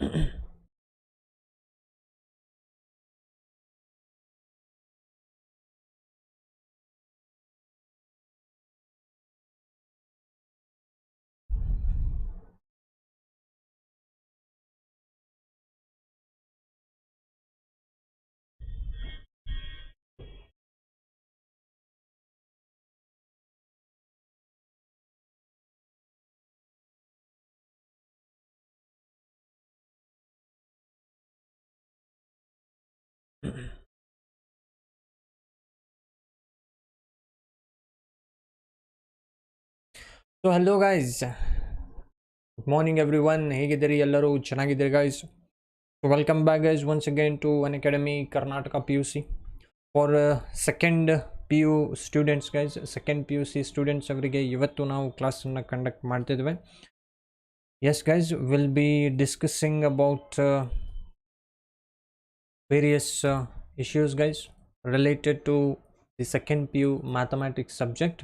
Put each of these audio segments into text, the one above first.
So hello guys, good morning everyone. ಹೇಗಿದ್ದೀರಿ ಎಲ್ಲರೂ ಚೆನ್ನಾಗಿದ್ದೀರಿ guys? So welcome back guys once again to Unacademy Karnataka PUC for second PU students guys. Second PUC students ಅವರಿಗೆ ಇವತ್ತು ನಾವು class ಅನ್ನು conduct ಮಾಡ್ತಿದ್ವಿ. Yes guys, we'll be discussing about various issues guys related to the second PU mathematics subject.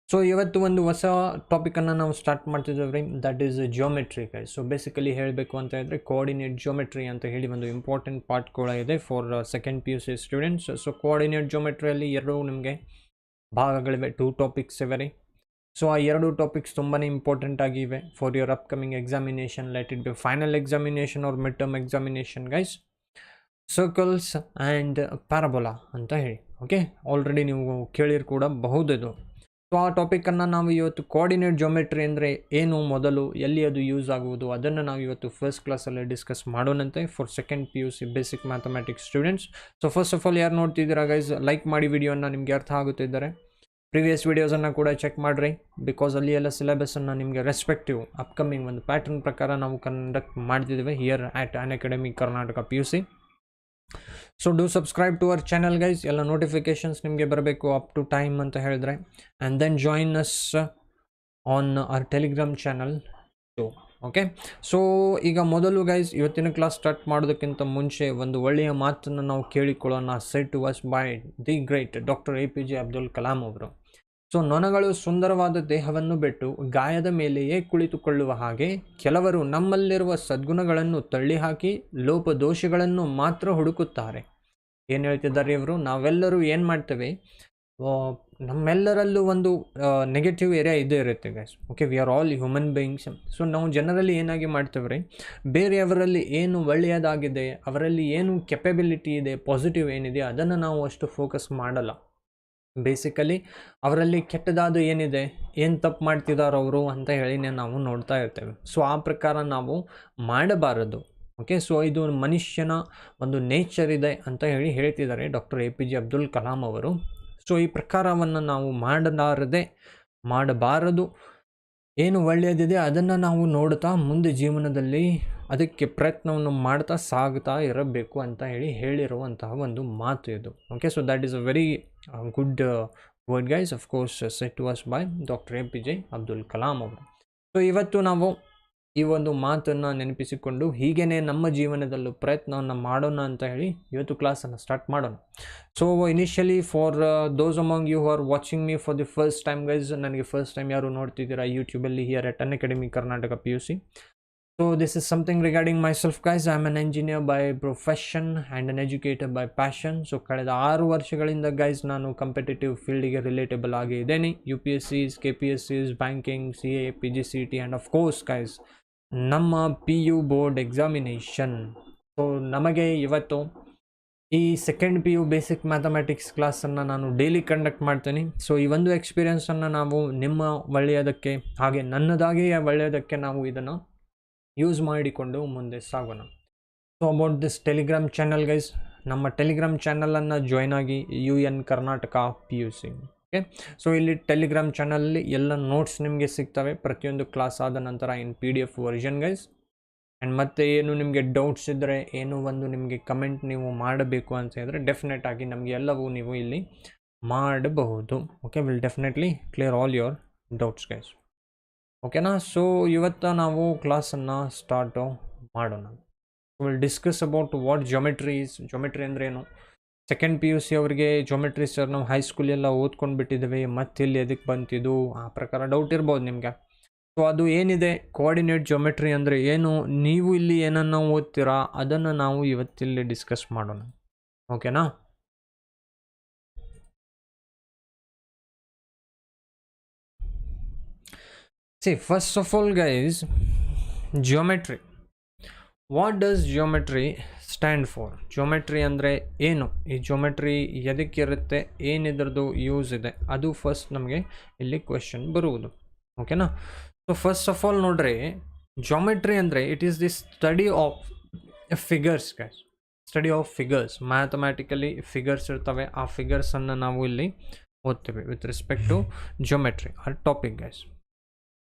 So ಇವತ್ತು ಒಂದು ಹೊಸ ಟಾಪಿಕನ್ನು ನಾವು start ಮಾಡ್ತಿದ್ದೇವೆ, that is geometry guys. So basically ಹೇಳಬೇಕು ಅಂತ ಹೇಳಿದ್ರೆ ಕೋಆರ್ಡಿನೇಟ್ ಜಿಯೋಮೆಟ್ರಿ ಅಂತ ಹೇಳಿ ಒಂದು ಇಂಪಾರ್ಟೆಂಟ್ ಪಾರ್ಟ್ ಕೂಡ ಇದೆ for second PUC students. So coordinate ಜಿಯೋಮೆಟ್ರಿಯಲ್ಲಿ ಎರಡು ನಿಮಗೆ ಭಾಗಗಳಿವೆ, 2 ಟಾಪಿಕ್ಸ್ ಇವೆ ರೀ. ಸೊ ಆ 2 ಟಾಪಿಕ್ಸ್ ತುಂಬಾ ಇಂಪಾರ್ಟೆಂಟ್ ಆಗಿವೆ for your upcoming examination, let it be final examination or mid term examination guys. Circles and parabola ಅಂತ ಹೇಳಿ, ಓಕೆ, ಆಲ್ರೆಡಿ ನೀವು ಕೇಳಿರ್ ಕೂಡ ಬಹುದಿದು. ಸೊ ಆ ಟಾಪಿಕನ್ನು ನಾವು ಇವತ್ತು ಕೋಆರ್ಡಿನೇಟ್ ಜಿಯೋಮೆಟ್ರಿ ಅಂದರೆ ಏನು, ಮೊದಲು ಎಲ್ಲಿ ಅದು ಯೂಸ್ ಆಗುವುದು, ಅದನ್ನು ನಾವು ಇವತ್ತು ಫಸ್ಟ್ ಕ್ಲಾಸಲ್ಲಿ ಡಿಸ್ಕಸ್ ಮಾಡೋಣಂತೆ for second PUC basic mathematics students. So first of all ಯಾರು ನೋಡ್ತಿದ್ದೀರಾ ಗೈಸ್, ಲೈಕ್ ಮಾಡಿ ವಿಡಿಯೋನ, ನಿಮಗೆ ಅರ್ಥ ಆಗುತ್ತಿದ್ದಾರೆ. ಪ್ರಿವಿಯಸ್ ವೀಡಿಯೋಸನ್ನು ಕೂಡ ಚೆಕ್ ಮಾಡಿರಿ, ಬಿಕಾಸ್ ಅಲ್ಲಿ ಎಲ್ಲ ಸಿಲೆಬಸನ್ನು ನಿಮಗೆ ರೆಸ್ಪೆಕ್ಟಿವ್ ಅಪ್ಕಮಿಂಗ್ ಒಂದು ಪ್ಯಾಟರ್ನ್ ಪ್ರಕಾರ ನಾವು ಕಂಡಕ್ಟ್ ಮಾಡ್ತಿದ್ದೇವೆ here at Unacademy Karnataka PUC. So do subscribe to our channel guys, ಎಲ್ಲ ನೋಟಿಫಿಕೇಶನ್ಸ್ ನಿಮಗೆ ಬರಬೇಕು ಅಪ್ ಟು ಟೈಮ್ ಅಂತ ಹೇಳಿದ್ರೆ. And then join us on our telegram channel too, okay. So ಈಗ ಮೊದಲು ಗೈಸ್ ಇವತ್ತಿನ ಕ್ಲಾಸ್ ಸ್ಟಾರ್ಟ್ ಮಾಡೋದಕ್ಕಿಂತ ಮುಂಚೆ ಒಂದು ಒಳ್ಳೆಯ ಮಾತನ್ನು ನಾವು ಕೇಳಿಕೊಳ್ಳೋಣ, said to us by the great doctor APJ Abdul Kalam ಅವರು. ಸೊ ನೊಣಗಳು ಸುಂದರವಾದ ದೇಹವನ್ನು ಬಿಟ್ಟು ಗಾಯದ ಮೇಲೆಯೇ ಕುಳಿತುಕೊಳ್ಳುವ ಹಾಗೆ ಕೆಲವರು ನಮ್ಮಲ್ಲಿರುವ ಸದ್ಗುಣಗಳನ್ನು ತಳ್ಳಿಹಾಕಿ ಲೋಪದೋಷಗಳನ್ನು ಮಾತ್ರ ಹುಡುಕುತ್ತಾರೆ. ಏನು ಹೇಳ್ತಿದ್ದಾರೆ ಇವರು, ನಾವೆಲ್ಲರೂ ಏನು ಮಾಡ್ತೇವೆ, ನಮ್ಮೆಲ್ಲರಲ್ಲೂ ಒಂದು ನೆಗೆಟಿವ್ ಏರಿಯಾ ಇದೇ ಇರುತ್ತೆ guys, okay. We are all human beings. So ನಾವು ಜನರಲ್ಲಿ ಏನಾಗಿ ಮಾಡ್ತೇವೆ ರೀ, ಬೇರೆಯವರಲ್ಲಿ ಏನು ಒಳ್ಳೆಯದಾಗಿದೆ, ಅವರಲ್ಲಿ ಏನು ಕೆಪಬಿಲಿಟಿ ಇದೆ, ಪಾಸಿಟಿವ್ ಏನಿದೆ, ಅದನ್ನು ನಾವು ಅಷ್ಟು ಫೋಕಸ್ ಮಾಡಲ್ಲ. ಬೇಸಿಕಲಿ ಅವರಲ್ಲಿ ಕೆಟ್ಟದಾದ ಏನಿದೆ, ಏನು ತಪ್ಪು ಮಾಡ್ತಿದ್ದಾರೆ ಅವರು ಅಂತ ಹೇಳಿ ನಾವು ನೋಡ್ತಾ ಇರ್ತೇವೆ. ಸೊ ಆ ಪ್ರಕಾರ ನಾವು ಮಾಡಬಾರದು, ಓಕೆ. ಸೊ ಇದು ಮನುಷ್ಯನ ಒಂದು ನೇಚರ್ ಇದೆ ಅಂತ ಹೇಳಿ ಹೇಳ್ತಿದ್ದಾರೆ ಡಾಕ್ಟರ್ APJ ಅಬ್ದುಲ್ ಕಲಾಂ ಅವರು. ಸೊ ಈ ಪ್ರಕಾರವನ್ನು ನಾವು ಮಾಡಬಾರದು. ಏನು ಒಳ್ಳೆಯದಿದೆ ಅದನ್ನು ನಾವು ನೋಡ್ತಾ ಮುಂದೆ ಜೀವನದಲ್ಲಿ ಅದಕ್ಕೆ ಪ್ರಯತ್ನವನ್ನು ಮಾಡ್ತಾ ಸಾಗ್ತಾ ಇರಬೇಕು ಅಂತ ಹೇಳಿರುವಂತಹ ಒಂದು ಮಾತು ಇದು, okay. So that is a very good word guys, of course said to us by doctor APJ Abdul Kalam ಅವರು. ಸೊ ಇವತ್ತು ನಾವು ಈ ಒಂದು ಮಾತನ್ನು ನೆನಪಿಸಿಕೊಂಡು ಹೀಗೇ ನಮ್ಮ ಜೀವನದಲ್ಲೂ ಪ್ರಯತ್ನವನ್ನು ಮಾಡೋಣ ಅಂತ ಹೇಳಿ ಇವತ್ತು ಕ್ಲಾಸನ್ನು ಸ್ಟಾರ್ಟ್ ಮಾಡೋಣ. So initially for those among you who are watching me for the first time guys, ನನಗೆ ಫಸ್ಟ್ ಟೈಮ್ ಯಾರು ನೋಡ್ತಿದ್ದೀರಾ ಯೂಟ್ಯೂಬಲ್ಲಿ here at Unacademy Karnataka PUC. So this is something regarding myself guys. I am an engineer by profession and an educator by passion. So ಕಳೆದ 6 ವರ್ಷಗಳಿಂದ guys ನಾನು competitive ಫೀಲ್ಡಿಗೆ relatable ಆಗಿ ಇದ್ದೇನೆ. UPSCs, KPSCs, banking, CA, PGCET and of course guys ನಮ್ಮ PU board examination. So ನಮಗೆ ಇವತ್ತು ಈ second PU basic mathematics ಕ್ಲಾಸನ್ನು ನಾನು ಡೈಲಿ ಕಂಡಕ್ಟ್ ಮಾಡ್ತೀನಿ. ಸೊ ಈ ಒಂದು ಎಕ್ಸ್ಪೀರಿಯನ್ಸನ್ನು ನಾವು ನಿಮ್ಮ ಒಳ್ಳೆಯದಕ್ಕೆ ಹಾಗೆ ನನ್ನದಾಗಿ ಒಳ್ಳೆಯದಕ್ಕೆ ನಾವು ಇದನ್ನು ಯೂಸ್ ಮಾಡಿಕೊಂಡು ಮುಂದೆ ಸಾಗೋಣ. So about this Telegram channel guys, ನಮ್ಮ ಟೆಲಿಗ್ರಾಮ್ ಚಾನಲನ್ನು ಜಾಯ್ನ್ ಆಗಿ UN Karnataka PUC, okay. So ಇಲ್ಲಿ ಟೆಲಿಗ್ರಾಮ್ ಚಾನಲಲ್ಲಿ ಎಲ್ಲ ನೋಟ್ಸ್ ನಿಮಗೆ ಸಿಗ್ತವೆ ಪ್ರತಿಯೊಂದು ಕ್ಲಾಸ್ ಆದ ನಂತರ ಇನ್ PDF ವರ್ಷನ್ ಗೈಸ್. ಆ್ಯಂಡ್ ಮತ್ತೆ ಏನು ನಿಮಗೆ ಡೌಟ್ಸ್ ಇದ್ದರೆ, ಏನೋ ಒಂದು ನಿಮಗೆ ಕಮೆಂಟ್ ನೀವು ಮಾಡಬೇಕು ಅಂತ ಹೇಳಿದ್ರೆ ಡೆಫಿನೆಟ್ ಆಗಿ ನಮಗೆ ಎಲ್ಲವೂ ನೀವು ಇಲ್ಲಿ ಮಾಡಬಹುದು, okay. Will definitely clear all your doubts guys, ಓಕೆನಾ. ಸೊ ಇವತ್ತು ನಾವು ಕ್ಲಾಸನ್ನು ಸ್ಟಾರ್ಟು ಮಾಡೋಣ. Will discuss about what geometry is. Geometry ಅಂದರೆ ಏನು, ಸೆಕೆಂಡ್ PUC ಅವರಿಗೆ ಜಿಯೋಮೆಟ್ರಿ ಸರ್ ನಾವು ಹೈಸ್ಕೂಲೆಲ್ಲ ಓದ್ಕೊಂಡು ಬಿಟ್ಟಿದ್ದೇವೆ, ಮತ್ತೆ ಇಲ್ಲಿ ಎದಕ್ಕೆ ಬಂತಿದ್ದು ಆ ಪ್ರಕಾರ ಡೌಟ್ ಇರ್ಬೋದು ನಿಮಗೆ. ಸೊ ಸೊ ಅದು ಏನಿದೆ ಕೋಆರ್ಡಿನೇಟ್ ಜಿಯೋಮೆಟ್ರಿ ಅಂದರೆ ಏನು, ನೀವು ಇಲ್ಲಿ ಏನನ್ನು ಓದ್ತೀರಾ ಅದನ್ನು ನಾವು ಇವತ್ತಿಲ್ಲಿ ಡಿಸ್ಕಸ್ ಮಾಡೋಣ. ಓಕೆನಾ? See, first of all guys, geometry. What does geometry stand for? Geometry ಅಂದರೆ ಏನು, ಈ ಜಿಯೋಮೆಟ್ರಿ ಎದಕ್ಕಿರುತ್ತೆ, ಏನಿದ್ರದ್ದು ಯೂಸ್ ಇದೆ, ಅದು ಫಸ್ಟ್ ನಮಗೆ ಇಲ್ಲಿ ಕ್ವೆಶನ್ ಬರುವುದು. ಓಕೆನಾ? ಸೊ ಫಸ್ಟ್ ಆಫ್ ಆಲ್ ನೋಡ್ರಿ, ಜಿಯೋಮೆಟ್ರಿ ಅಂದರೆ it is the study of figures guys. Study of figures, mathematically figures ಇರ್ತವೆ, ಆ ಫಿಗರ್ಸನ್ನು ನಾವು ಇಲ್ಲಿ ಓದ್ತೀವಿ with respect to geometry or topic guys.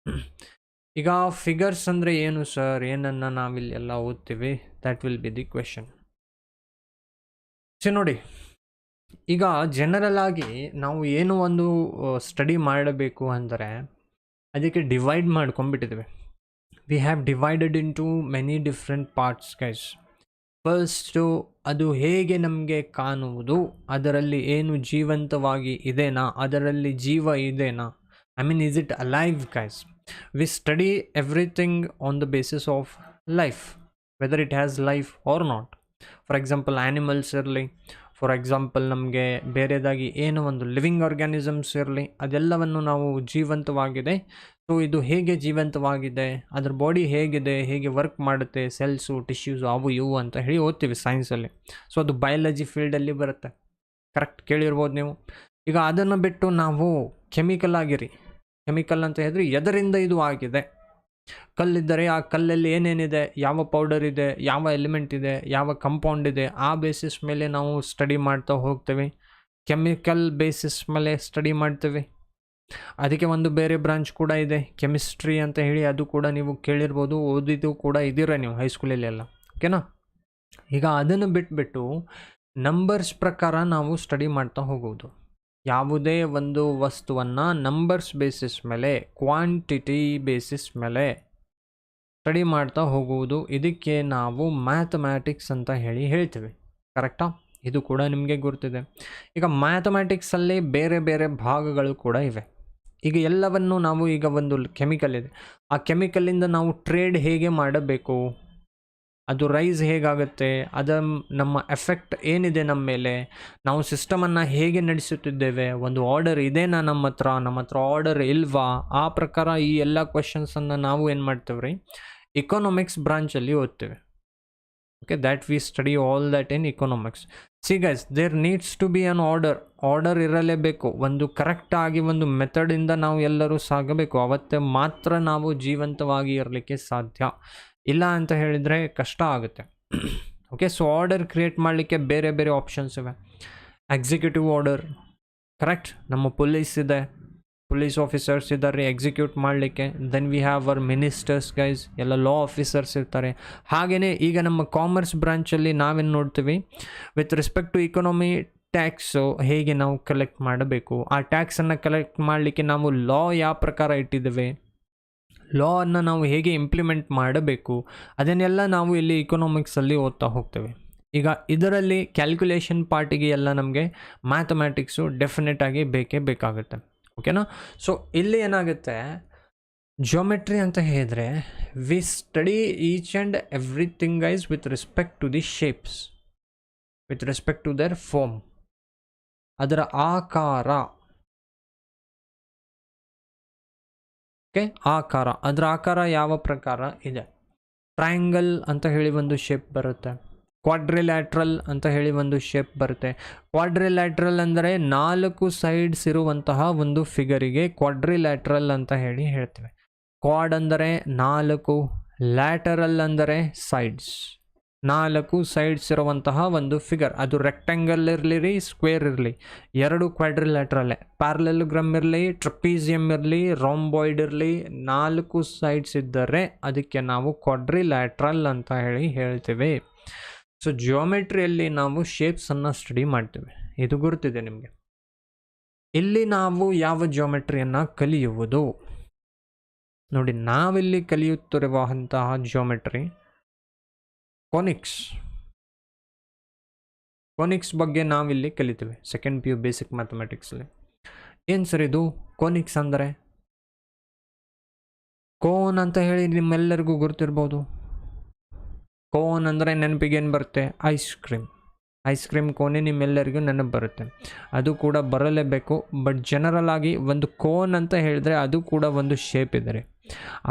ಈಗ ಫಿಗರ್ಸ್ ಅಂದರೆ ಏನು ಸರ್, ಏನನ್ನು ನಾವಿಲ್ಲಿ ಎಲ್ಲ ಓದ್ತೀವಿ, that will be the question. So ನೋಡಿ, ಈಗ ಜನರಲ್ ಆಗಿ ನಾವು ಏನು ಒಂದು ಸ್ಟಡಿ ಮಾಡಬೇಕು ಅಂದರೆ ಅದಕ್ಕೆ ಡಿವೈಡ್ ಮಾಡ್ಕೊಂಡ್ಬಿಟ್ಟಿದ್ದೇವೆ. We have divided into many different parts guys. First ಅದು ಹೇಗೆ ನಮಗೆ ಕಾಣುವುದು, ಅದರಲ್ಲಿ ಏನು ಜೀವಂತವಾಗಿ ಇದೆನಾ, ಅದರಲ್ಲಿ ಜೀವ ಇದೆನಾ, I mean, is it alive guys? We study everything on the basis of life, whether it has life or not. For example, animals ಇರಲಿ, ಫಾರ್ ಎಕ್ಸಾಂಪಲ್ ನಮಗೆ ಬೇರೆದಾಗಿ ಏನೋ ಒಂದು ಲಿವಿಂಗ್ ಆರ್ಗ್ಯಾನಿಸಮ್ಸ್ ಇರಲಿ, ಅದೆಲ್ಲವನ್ನು ನಾವು ಜೀವಂತವಾಗಿದೆ, ಸೊ ಇದು ಹೇಗೆ ಜೀವಂತವಾಗಿದೆ, ಅದ್ರ ಬಾಡಿ ಹೇಗಿದೆ, ಹೇಗೆ ವರ್ಕ್ ಮಾಡುತ್ತೆ, ಸೆಲ್ಸು, ಟಿಶ್ಯೂಸು, ಅವು ಇವು ಅಂತ ಹೇಳಿ ಓದ್ತೀವಿ ಸೈನ್ಸಲ್ಲಿ. ಸೊ ಅದು ಬಯಾಲಜಿ ಫೀಲ್ಡಲ್ಲಿ ಬರುತ್ತೆ, ಕರೆಕ್ಟ್ ಕೇಳಿರ್ಬೋದು ನೀವು. ಈಗ ಅದನ್ನು ಬಿಟ್ಟು ನಾವು ಕೆಮಿಕಲ್ ಆಗಿರಿ, ಕೆಮಿಕಲ್ ಅಂತ ಹೇಳಿದ್ರೆ ಎದರಿಂದ ಇದು ಆಗಿದೆ, ಕಲ್ಲಿದ್ದರೆ ಆ ಕಲ್ಲಲ್ಲಿ ಏನೇನಿದೆ, ಯಾವ ಪೌಡರ್ ಇದೆ, ಯಾವ ಎಲಿಮೆಂಟ್ ಇದೆ, ಯಾವ ಕಂಪೌಂಡ್ ಇದೆ, ಆ ಬೇಸಿಸ್ ಮೇಲೆ ನಾವು ಸ್ಟಡಿ ಮಾಡ್ತಾ ಹೋಗ್ತೇವೆ. ಕೆಮಿಕಲ್ ಬೇಸಿಸ್ ಮೇಲೆ ಸ್ಟಡಿ ಮಾಡ್ತೇವೆ. ಅದಕ್ಕೆ ಒಂದು ಬೇರೆ ಬ್ರಾಂಚ್ ಕೂಡ ಇದೆ, ಕೆಮಿಸ್ಟ್ರಿ ಅಂತ ಹೇಳಿ, ಅದು ಕೂಡ ನೀವು ಕೇಳಿರ್ಬೋದು, ಓದಿದ್ದು ಕೂಡ ಇದ್ದೀರ ನೀವು ಹೈಸ್ಕೂಲಲ್ಲಿ ಎಲ್ಲ. ಓಕೆನಾ? ಈಗ ಅದನ್ನು ಬಿಟ್ಬಿಟ್ಟು ನಂಬರ್ಸ್ ಪ್ರಕಾರ ನಾವು ಸ್ಟಡಿ ಮಾಡ್ತಾ ಹೋಗುವುದು. ಯಾವುದೇ ಒಂದು ವಸ್ತುವನ್ನು ನಂಬರ್ಸ್ ಬೇಸಿಸ್ ಮೇಲೆ, ಕ್ವಾಂಟಿಟಿ ಬೇಸಿಸ್ ಮೇಲೆ ಸ್ಟಡಿ ಮಾಡ್ತಾ ಹೋಗುವುದು, ಇದಕ್ಕೆ ನಾವು ಮ್ಯಾಥಮ್ಯಾಟಿಕ್ಸ್ ಅಂತ ಹೇಳಿ ಹೇಳ್ತೀವಿ. ಕರೆಕ್ಟಾ? ಇದು ಕೂಡ ನಿಮಗೆ ಗೊತ್ತಿದೆ. ಈಗ ಮ್ಯಾಥಮ್ಯಾಟಿಕ್ಸಲ್ಲಿ ಬೇರೆ ಬೇರೆ ಭಾಗಗಳು ಕೂಡ ಇವೆ. ಈಗ ಎಲ್ಲವನ್ನು ನಾವು, ಈಗ ಒಂದು ಕೆಮಿಕಲ್ ಇದೆ, ಆ ಕೆಮಿಕಲಿಂದ ನಾವು ಟ್ರೇಡ್ ಹೇಗೆ ಮಾಡಬೇಕು, ಅದು ರೈಸ್ ಹೇಗಾಗುತ್ತೆ, ಅದರ ನಮ್ಮ ಎಫೆಕ್ಟ್ ಏನಿದೆ ನಮ್ಮ ಮೇಲೆ, ನಾವು ಸಿಸ್ಟಮನ್ನು ಹೇಗೆ ನಡೆಸುತ್ತಿದ್ದೇವೆ, ಒಂದು ಆರ್ಡರ್ ಇದೆನಾ ನಮ್ಮ ಹತ್ರ ಆರ್ಡರ್ ಇಲ್ವಾ, ಆ ಪ್ರಕಾರ ಈ ಎಲ್ಲ ಕ್ವೆಶನ್ಸನ್ನು ನಾವು ಏನು ಮಾಡ್ತೇವೆ ರೀ, ಇಕೊನಾಮಿಕ್ಸ್ ಬ್ರಾಂಚಲ್ಲಿ ಓದ್ತೇವೆ. Okay, that we study all that in economics. See guys, there needs to be an order ಇರಲೇಬೇಕು. ಒಂದು ಕರೆಕ್ಟಾಗಿ ಒಂದು ಮೆಥಡಿಂದ ನಾವು ಎಲ್ಲರೂ ಸಾಗಬೇಕು, ಅವತ್ತೇ ಮಾತ್ರ ನಾವು ಜೀವಂತವಾಗಿ ಇರಲಿಕ್ಕೆ ಸಾಧ್ಯ. ಇಲ್ಲ ಅಂತ ಹೇಳಿದರೆ ಕಷ್ಟ ಆಗುತ್ತೆ. ಓಕೆ, ಸೊ ಆರ್ಡರ್ ಕ್ರಿಯೇಟ್ ಮಾಡಲಿಕ್ಕೆ ಬೇರೆ ಬೇರೆ ಆಪ್ಷನ್ಸ್ ಇವೆ. ಎಕ್ಸಿಕ್ಯೂಟಿವ್ ಆರ್ಡರ್, ಕರೆಕ್ಟ್, ನಮ್ಮ ಪೊಲೀಸ್ ಇದೆ, ಪೊಲೀಸ್ ಆಫೀಸರ್ಸ್ ಇದ್ದಾರೆ ಎಕ್ಸಿಕ್ಯೂಟ್ ಮಾಡಲಿಕ್ಕೆ. Then we have our ministers guys, ಎಲ್ಲ ಲಾ ಆಫೀಸರ್ಸ್ ಇರ್ತಾರೆ. ಹಾಗೆಯೇ ಈಗ ನಮ್ಮ ಕಾಮರ್ಸ್ ಬ್ರಾಂಚಲ್ಲಿ ನಾವೇನು ನೋಡ್ತೀವಿ, with respect to economy, tax ಹೇಗೆ ನಾವು ಕಲೆಕ್ಟ್ ಮಾಡಬೇಕು, ಆ ಟ್ಯಾಕ್ಸನ್ನು ಕಲೆಕ್ಟ್ ಮಾಡಲಿಕ್ಕೆ ನಾವು ಲಾ ಯಾವ ಪ್ರಕಾರ ಇಟ್ಟಿದ್ದೇವೆ, ಲಾ ಅನ್ನು ನಾವು ಹೇಗೆ ಇಂಪ್ಲಿಮೆಂಟ್ ಮಾಡಬೇಕು, ಅದನ್ನೆಲ್ಲ ನಾವು ಇಲ್ಲಿ ಇಕೊನಾಮಿಕ್ಸಲ್ಲಿ ಓದ್ತಾ ಹೋಗ್ತೇವೆ. ಈಗ ಇದರಲ್ಲಿ ಕ್ಯಾಲ್ಕುಲೇಷನ್ ಪಾರ್ಟಿಗೆ ಎಲ್ಲ ನಮಗೆ ಮ್ಯಾಥಮ್ಯಾಟಿಕ್ಸು ಡೆಫಿನೆಟ್ ಆಗಿ ಬೇಕೇ ಬೇಕಾಗುತ್ತೆ. ಓಕೆನಾ? ಸೊ ಇಲ್ಲಿ ಏನಾಗುತ್ತೆ, ಜಿಯೋಮೆಟ್ರಿ ಅಂತ ಹೇಳಿದರೆ we study each and everything guys with respect to the shapes, with respect to their form, ಅದರ ಆಕಾರ. ಓಕೆ, ಆಕಾರ, ಅದರ ಆಕಾರ ಯಾವ ಪ್ರಕಾರ ಇದೆ. ಟ್ರಯಾಂಗಲ್ ಅಂತ ಹೇಳಿ ಒಂದು ಶೇಪ್ ಬರುತ್ತೆ, ಕ್ವಾಡ್ರಿಲ್ಯಾಟ್ರಲ್ ಅಂತ ಹೇಳಿ ಒಂದು ಶೇಪ್ ಬರುತ್ತೆ. ಕ್ವಾಡ್ರಿಲ್ಯಾಟ್ರಲ್ ಅಂದರೆ 4 ಸೈಡ್ಸ್ ಇರುವಂತಹ ಒಂದು ಫಿಗರಿಗೆ ಕ್ವಾಡ್ರಿಲ್ಯಾಟ್ರಲ್ ಅಂತ ಹೇಳಿ ಹೇಳ್ತೇವೆ. ಕ್ವಾಡ್ ಅಂದರೆ 4, ಲ್ಯಾಟರಲ್ ಅಂದರೆ ಸೈಡ್ಸ್, 4 ಸೈಡ್ಸ್ ಇರುವಂತಹ ಒಂದು ಫಿಗರ್. ಅದು ರೆಕ್ಟ್ಯಾಂಗಲ್ ಇರಲಿ, ಸ್ಕ್ವೇರ್ ಇರಲಿ, 2 ಕ್ವಾಡ್ರಿಲ್ಯಾಟ್ರಲ್ಲೇ. ಪ್ಯಾರಲೆಲೋಗ್ರಾಮ್ ಇರಲಿ, ಟ್ರಪೀಸಿಯಮ್ ಇರಲಿ, ರಾಂಬಾಯ್ಡ್ ಇರಲಿ, 4 ಸೈಡ್ಸ್ ಇದ್ದರೆ ಅದಕ್ಕೆ ನಾವು ಕ್ವಾಡ್ರಿಲ್ಯಾಟ್ರಲ್ ಅಂತ ಹೇಳಿ ಹೇಳ್ತೇವೆ. ಸೊ ಜಿಯೋಮೆಟ್ರಿಯಲ್ಲಿ ನಾವು ಶೇಪ್ಸನ್ನು ಸ್ಟಡಿ ಮಾಡ್ತೇವೆ, ಇದು ಗುರುತಿದೆ ನಿಮಗೆ. ಇಲ್ಲಿ ನಾವು ಯಾವ ಜಿಯೋಮೆಟ್ರಿಯನ್ನು ಕಲಿಯುವುದು ನೋಡಿ, ನಾವಿಲ್ಲಿ ಕಲಿಯುತ್ತಿರುವಂತಹ ಜಿಯೋಮೆಟ್ರಿ ಕೋನಿಕ್ಸ್ ಬಗ್ಗೆ ನಾವಿಲ್ಲಿ ಕಲಿತೀವಿ ಸೆಕೆಂಡ್ PU ಬೇಸಿಕ್ ಮ್ಯಾಥಮೆಟಿಕ್ಸಲ್ಲಿ. ಏನು ಸರ್ ಇದು ಕೋನಿಕ್ಸ್ ಅಂದರೆ? ಕೋನ್ ಅಂತ ಹೇಳಿ ನಿಮ್ಮೆಲ್ಲರಿಗೂ ಗುರ್ತಿರ್ಬೋದು. ಕೋನ್ ಅಂದರೆ ನೆನಪಿಗೆ ಏನು ಬರುತ್ತೆ? ಐಸ್ ಕ್ರೀಮ್ ಕೋನೆ ನಿಮ್ಮೆಲ್ಲರಿಗೂ ನೆನಪು ಬರುತ್ತೆ. ಅದು ಕೂಡ ಬರಲೇಬೇಕು. ಬಟ್ ಜನರಲ್ ಆಗಿ ಒಂದು ಕೋನ್ ಅಂತ ಹೇಳಿದ್ರೆ ಅದು ಕೂಡ ಒಂದು ಶೇಪ್ ಇದೆ.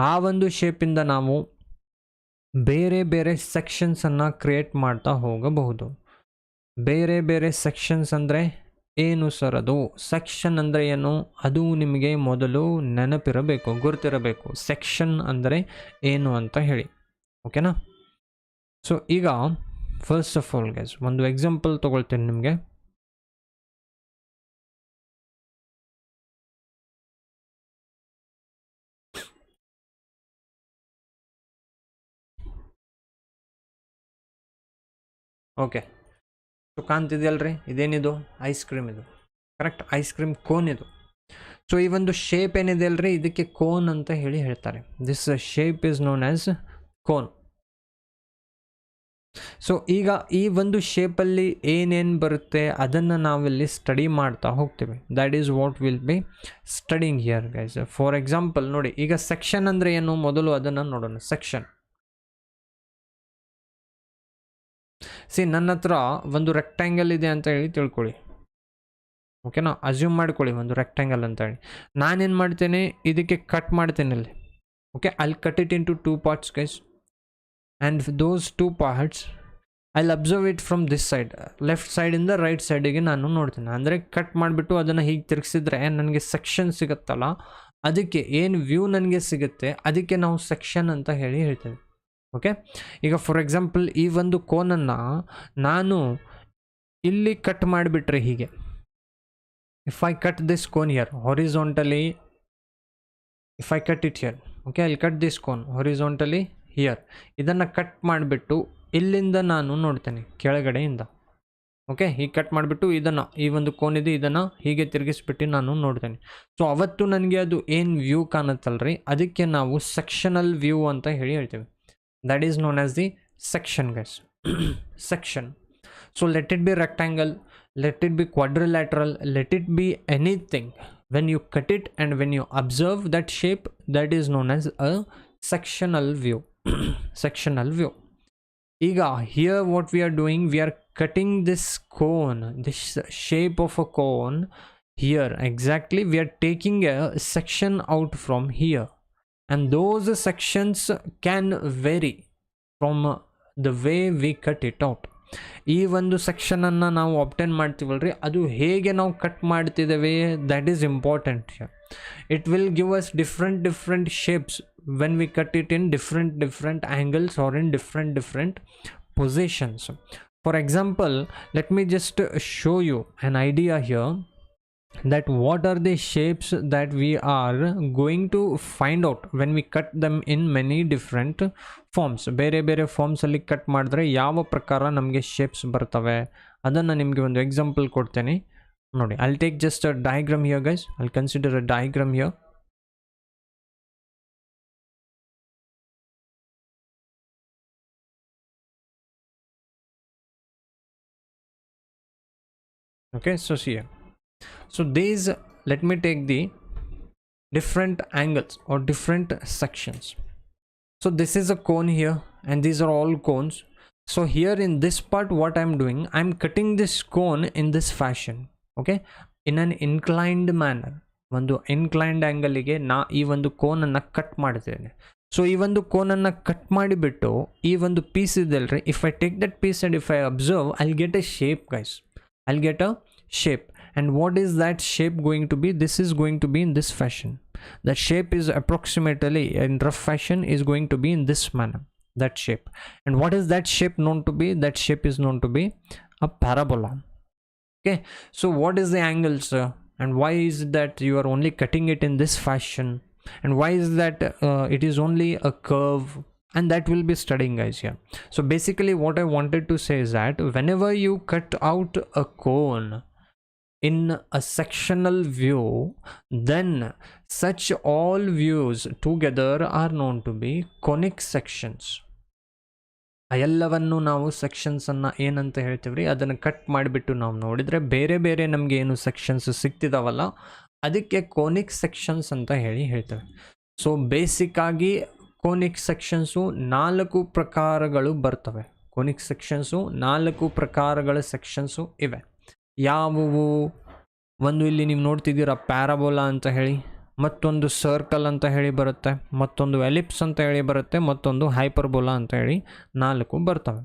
ಆ ಒಂದು ಶೇಪಿಂದ ನಾವು ಬೇರೆ ಬೇರೆ ಸೆಕ್ಷನ್ಸನ್ನು ಕ್ರಿಯೇಟ್ ಮಾಡ್ತಾ ಹೋಗಬಹುದು. ಬೇರೆ ಬೇರೆ ಸೆಕ್ಷನ್ಸ್ ಅಂದರೆ ಏನು ಸರ್? ಅದು ಸೆಕ್ಷನ್ ಅಂದರೆ ಏನು? ಅದು ನಿಮಗೆ ಮೊದಲು ನೆನಪಿರಬೇಕು, ಗುರ್ತಿರಬೇಕು. ಸೆಕ್ಷನ್ ಅಂದರೆ ಏನು ಅಂತ ಹೇಳಿ, ಓಕೆನಾ? ಸೊ ಈಗ ಫಸ್ಟ್ ಆಫ್ ಆಲ್ ಗೈಸ್ ಒಂದು ಎಕ್ಸಾಂಪಲ್ ತೊಗೊಳ್ತೀನಿ ನಿಮಗೆ. ಓಕೆ, ಸೊ ಕಾಣ್ತಿದೆಯಲ್ರಿ, ಇದೇನಿದು? ಐಸ್ ಕ್ರೀಮ್ ಇದು, ಕರೆಕ್ಟ್? ಐಸ್ ಕ್ರೀಮ್ ಕೋನ್ ಇದು. ಸೊ ಈ ಒಂದು ಶೇಪ್ ಏನಿದೆ ಅಲ್ರಿ, ಇದಕ್ಕೆ ಕೋನ್ ಅಂತ ಹೇಳಿ ಹೇಳ್ತಾರೆ. This shape is known as cone. So ಈಗ ಈ ಒಂದು ಶೇಪಲ್ಲಿ ಏನೇನು ಬರುತ್ತೆ ಅದನ್ನು ನಾವಿಲ್ಲಿ ಸ್ಟಡಿ ಮಾಡ್ತಾ ಹೋಗ್ತೀವಿ. That is what will be studying here guys. For example ನೋಡಿ, ಈಗ ಸೆಕ್ಷನ್ ಅಂದರೆ ಏನು ಮೊದಲು ಅದನ್ನು ನೋಡೋಣ. ಸೆಕ್ಷನ್, ನನ್ನ ಹತ್ರ ಒಂದು ರೆಕ್ಟ್ಯಾಂಗಲ್ ಇದೆ ಅಂತ ಹೇಳಿ ತಿಳ್ಕೊಳ್ಳಿ, ಓಕೆನಾ? ಅಸ್ಯೂಮ್ ಮಾಡ್ಕೊಳ್ಳಿ ಒಂದು ರೆಕ್ಟ್ಯಾಂಗಲ್ ಅಂತ ಹೇಳಿ. ನಾನೇನು ಮಾಡ್ತೇನೆ, ಇದಕ್ಕೆ ಕಟ್ ಮಾಡ್ತೇನೆ ಅಲ್ಲಿ. Okay, I'll cut it into 2 parts guys. And those 2 parts I'll observe it from this side, left ಸೈಡಿಂದ ರೈಟ್ ಸೈಡಿಗೆ ನಾನು ನೋಡ್ತೀನಿ. ಅಂದರೆ ಕಟ್ ಮಾಡಿಬಿಟ್ಟು ಅದನ್ನು ಹೀಗೆ ತಿರುಗಿಸಿದ್ರೆ ನನಗೆ ಸೆಕ್ಷನ್ ಸಿಗುತ್ತಲ್ಲ, ಅದಕ್ಕೆ ಏನು ವ್ಯೂ ನನಗೆ ಸಿಗುತ್ತೆ ಅದಕ್ಕೆ ನಾವು ಸೆಕ್ಷನ್ ಅಂತ ಹೇಳಿ ಹೇಳ್ತೇವೆ. ಓಕೆ, ಈಗ ಫಾರ್ ಎಕ್ಸಾಂಪಲ್ ಈ ಒಂದು ಕೋನನ್ನು ನಾನು ಇಲ್ಲಿ ಕಟ್ ಮಾಡಿಬಿಟ್ರೆ ಹೀಗೆ, if I cut this cone here horizontally, if I cut it here, okay, I'll cut this cone horizontally here. ಇದನ್ನು ಕಟ್ ಮಾಡಿಬಿಟ್ಟು ಇಲ್ಲಿಂದ ನಾನು ನೋಡ್ತೇನೆ ಕೆಳಗಡೆಯಿಂದ. ಓಕೆ, ಹೀಗೆ ಕಟ್ ಮಾಡಿಬಿಟ್ಟು ಇದನ್ನು, ಈ ಒಂದು ಕೋನ್ ಇದೆ, ಇದನ್ನು ಹೀಗೆ ತಿರುಗಿಸ್ಬಿಟ್ಟು ನಾನು ನೋಡ್ತೇನೆ. ಸೊ ಅವತ್ತು ನನಗೆ ಅದು ಏನು ವ್ಯೂ ಕಾಣುತ್ತಲ್ರಿ, ಅದಕ್ಕೆ ನಾವು ಸೆಕ್ಷನಲ್ ವ್ಯೂ ಅಂತ ಹೇಳಿ ಹೇಳ್ತೇವೆ. That is known as the section guys. Section. So let it B rectangle, let it be quadrilateral, let it be anything. When you cut it and when you observe that shape, that is known as a sectional view. Sectional view. Iga here what we are doing, we are cutting this cone, this shape of a cone here. Exactly, we are taking a section out from here, and those sections can vary from the way we cut it out. ಈ ಒಂದು ಸೆಕ್ಷನನ್ನು ನಾವು obtain ಮಾಡ್ತೀವಲ್ರಿ, ಅದು ಹೇಗೆ ನಾವು cut ಮಾಡ್ತಿದ್ದೇವೆ, that is important here. It will give us different shapes when we cut it in different angles or in different positions. For example, let me just show you an idea here that what are the shapes that we are going to find out when we cut them in many different forms. ಬೇರೆ ಬೇರೆ ಫಾರ್ಮ್ಸಲ್ಲಿ cut ಮಾಡಿದ್ರೆ ಯಾವ ಪ್ರಕಾರ ನಮಗೆ shapes ಬರ್ತವೆ ಅದನ್ನು ನಿಮಗೆ ಒಂದು ಎಕ್ಸಾಂಪಲ್ ಕೊಡ್ತೇನೆ ನೋಡಿ. I'll take just a diagram here guys. I'll consider a diagram here. okay, so see here. So these, let me take the different angles or different sections. So this is a cone here and these are all cones. So here in this part what I'm doing, I'm cutting this cone in this fashion, okay, in an inclined manner. ಒಂದು inclined ಆ್ಯಂಗಲಿಗೆ ನಾ ಈ ಒಂದು ಕೋನನ್ನು cut ಮಾಡ್ತೇನೆ. So ಈ ಒಂದು ಕೋನನ್ನು cut ಮಾಡಿಬಿಟ್ಟು ಈ ಒಂದು ಪೀಸ್ ಇದೆಯಲ್ರಿ, if I take that piece and if I observe, I'll get a shape guys. I'll get a shape. And what is that shape going to be? This is going to be in this fashion. That shape is approximately, in rough fashion, is going to be in this manner, that shape. And what is that shape known to be? That shape is known to be a parabola. Okay, so what is the angle, sir? And why is that you are only cutting it in this fashion? And why is that it is only a curve? And that will be studying guys here. So basically what I wanted to say is that whenever you cut out a cone in a sectional view, then such all views together are known to be conic sections. ಎಲ್ಲವನ್ನು ನಾವು ಸೆಕ್ಷನ್ಸನ್ನು ಏನಂತ ಹೇಳ್ತೀವ್ರಿ, ಅದನ್ನು cut ಮಾಡಿಬಿಟ್ಟು ನಾವು ನೋಡಿದರೆ ಬೇರೆ ಬೇರೆ ನಮಗೆ ಏನು ಸೆಕ್ಷನ್ಸ್ ಸಿಗ್ತಿದಾವಲ್ಲ ಅದಕ್ಕೆ ಕೋನಿಕ್ ಸೆಕ್ಷನ್ಸ್ ಅಂತ ಹೇಳಿ ಹೇಳ್ತೇವೆ. ಸೊ ಬೇಸಿಕ್ ಆಗಿ ಕೋನಿಕ್ ಸೆಕ್ಷನ್ಸು 4 ಪ್ರಕಾರಗಳು ಬರ್ತವೆ. ಕೋನಿಕ್ ಸೆಕ್ಷನ್ಸು 4 ಪ್ರಕಾರಗಳ ಸೆಕ್ಷನ್ಸು ಇವೆ. ಯಾವುವು? ಒಂದು ಇಲ್ಲಿ ನೀವು ನೋಡ್ತಿದ್ದೀರಾ ಪ್ಯಾರಾಬೋಲಾ ಅಂತ ಹೇಳಿ, ಮತ್ತೊಂದು ಸರ್ಕಲ್ ಅಂತ ಹೇಳಿ ಬರುತ್ತೆ, ಮತ್ತೊಂದು ಎಲಿಪ್ಸ್ ಅಂತ ಹೇಳಿ ಬರುತ್ತೆ, ಮತ್ತೊಂದು ಹೈಪರ್ಬೋಲಾ ಅಂತ ಹೇಳಿ 4 ಬರ್ತವೆ.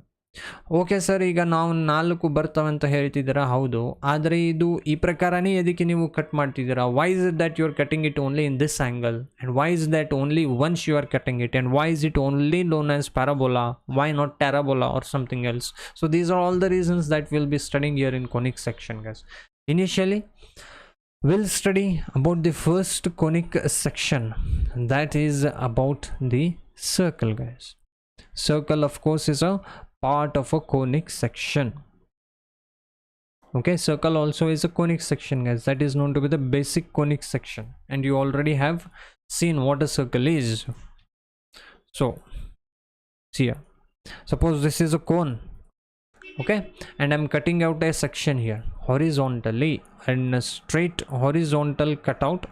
ಓಕೆ ಸರ್, ಈಗ ನಾವು 4 ಬರ್ತವೆ ಅಂತ ಹೇಳ್ತಿದ್ದೀರಾ, ಹೌದು. ಆದರೆ ಇದು ಈ ಪ್ರಕಾರನೇ ಎದಕ್ಕೆ ನೀವು ಕಟ್ ಮಾಡ್ತಿದ್ದೀರಾ? Why is it that you are cutting it only in this angle, and why is that only once you are cutting it, and why is it only known as parabola, why not parabola or something else? So these are all the reasons that we'll be studying here in conic section, guys. Initially we'll study about the first conic section, that is about the circle, guys. Circle of course is a part of a conic section. Okay, circle also is a conic section, guys. That is known to be the basic conic section, and you already have seen what a circle is. So see here, suppose this is a cone, okay, and I'm cutting out a section here horizontally, and a straight horizontal cutout,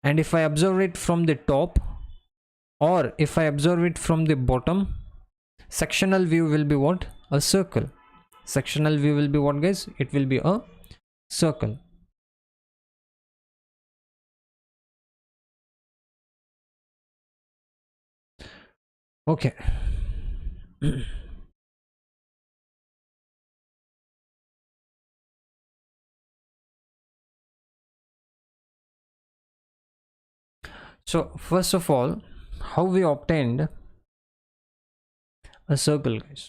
and if I observe it from the top or if I observe it from the bottom, sectional view will be what? A circle. Sectional view will be what, guys? It will be a circle. Okay. So first of all, how we obtained a circle, guys?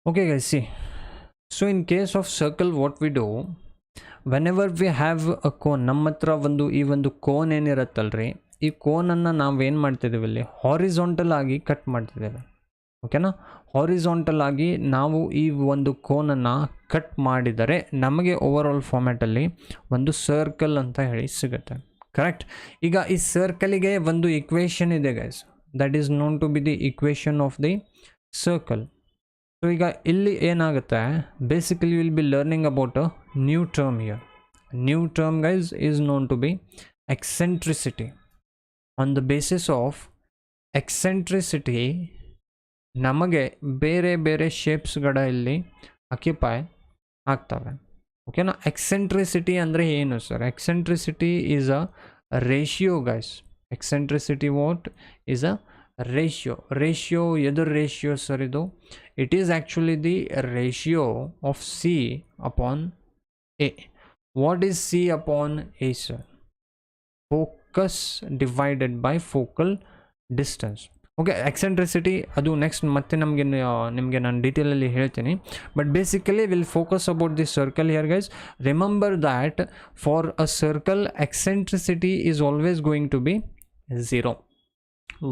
Okay guys, see, so in case of circle what we do, whenever we have a cone, ನಮ್ಮ ಹತ್ರ ಈ ಒಂದು cone ಏನಿರುತ್ತಲ್ರಿ, ಈ ಕೋನನ್ನು ನಾವೇನು ಮಾಡ್ತಿದ್ದೀವಿ ಇಲ್ಲಿ horizontal ಆಗಿ cut ಮಾಡ್ತಿದ್ದೇವೆ. ಓಕೆನಾ? ಹಾರಿಜಾಂಟಲ್ ಆಗಿ ನಾವು ಈ ಒಂದು ಕೋನನ್ನು ಕಟ್ ಮಾಡಿದರೆ ನಮಗೆ ಓವರ್ ಆಲ್ ಫಾರ್ಮ್ಯಾಟಲ್ಲಿ ಒಂದು ಸರ್ಕಲ್ ಅಂತ ಹೇಳಿ ಸಿಗುತ್ತೆ. ಕರೆಕ್ಟ್? ಈಗ ಈ ಸರ್ಕಲಿಗೆ ಒಂದು ಇಕ್ವೇಷನ್ ಇದೆ guys, that is known to be the equation of the circle. So ಈಗ ಇಲ್ಲಿ ಏನಾಗುತ್ತೆ, basically will be learning about a new term here. New term guys is known to be eccentricity. On the basis of eccentricity ನಮಗೆ ಬೇರೆ ಬೇರೆ ಶೇಪ್ಸ್ಗಳ ಇಲ್ಲಿ occupy ಆಗ್ತವೆ. ಓಕೆನಾ? Eccentricity ಅಂದರೆ ಏನು ಸರ್? Eccentricity is a ratio guys. Eccentricity what is a ratio. Ratio ಎದುರ ರೇಷಿಯೋ ಸರ್ ಇದು? It is actually the ratio of c upon a. What is c upon a sir? Focus divided by focal distance. Okay, eccentricity ಅದು next ಮತ್ತೆ ನಿಮಗೆ ನಾನು ಡೀಟೇಲಲ್ಲಿ ಹೇಳ್ತೀನಿ. But basically will focus about the circle here guys. Remember that for a circle eccentricity is always going to be 0.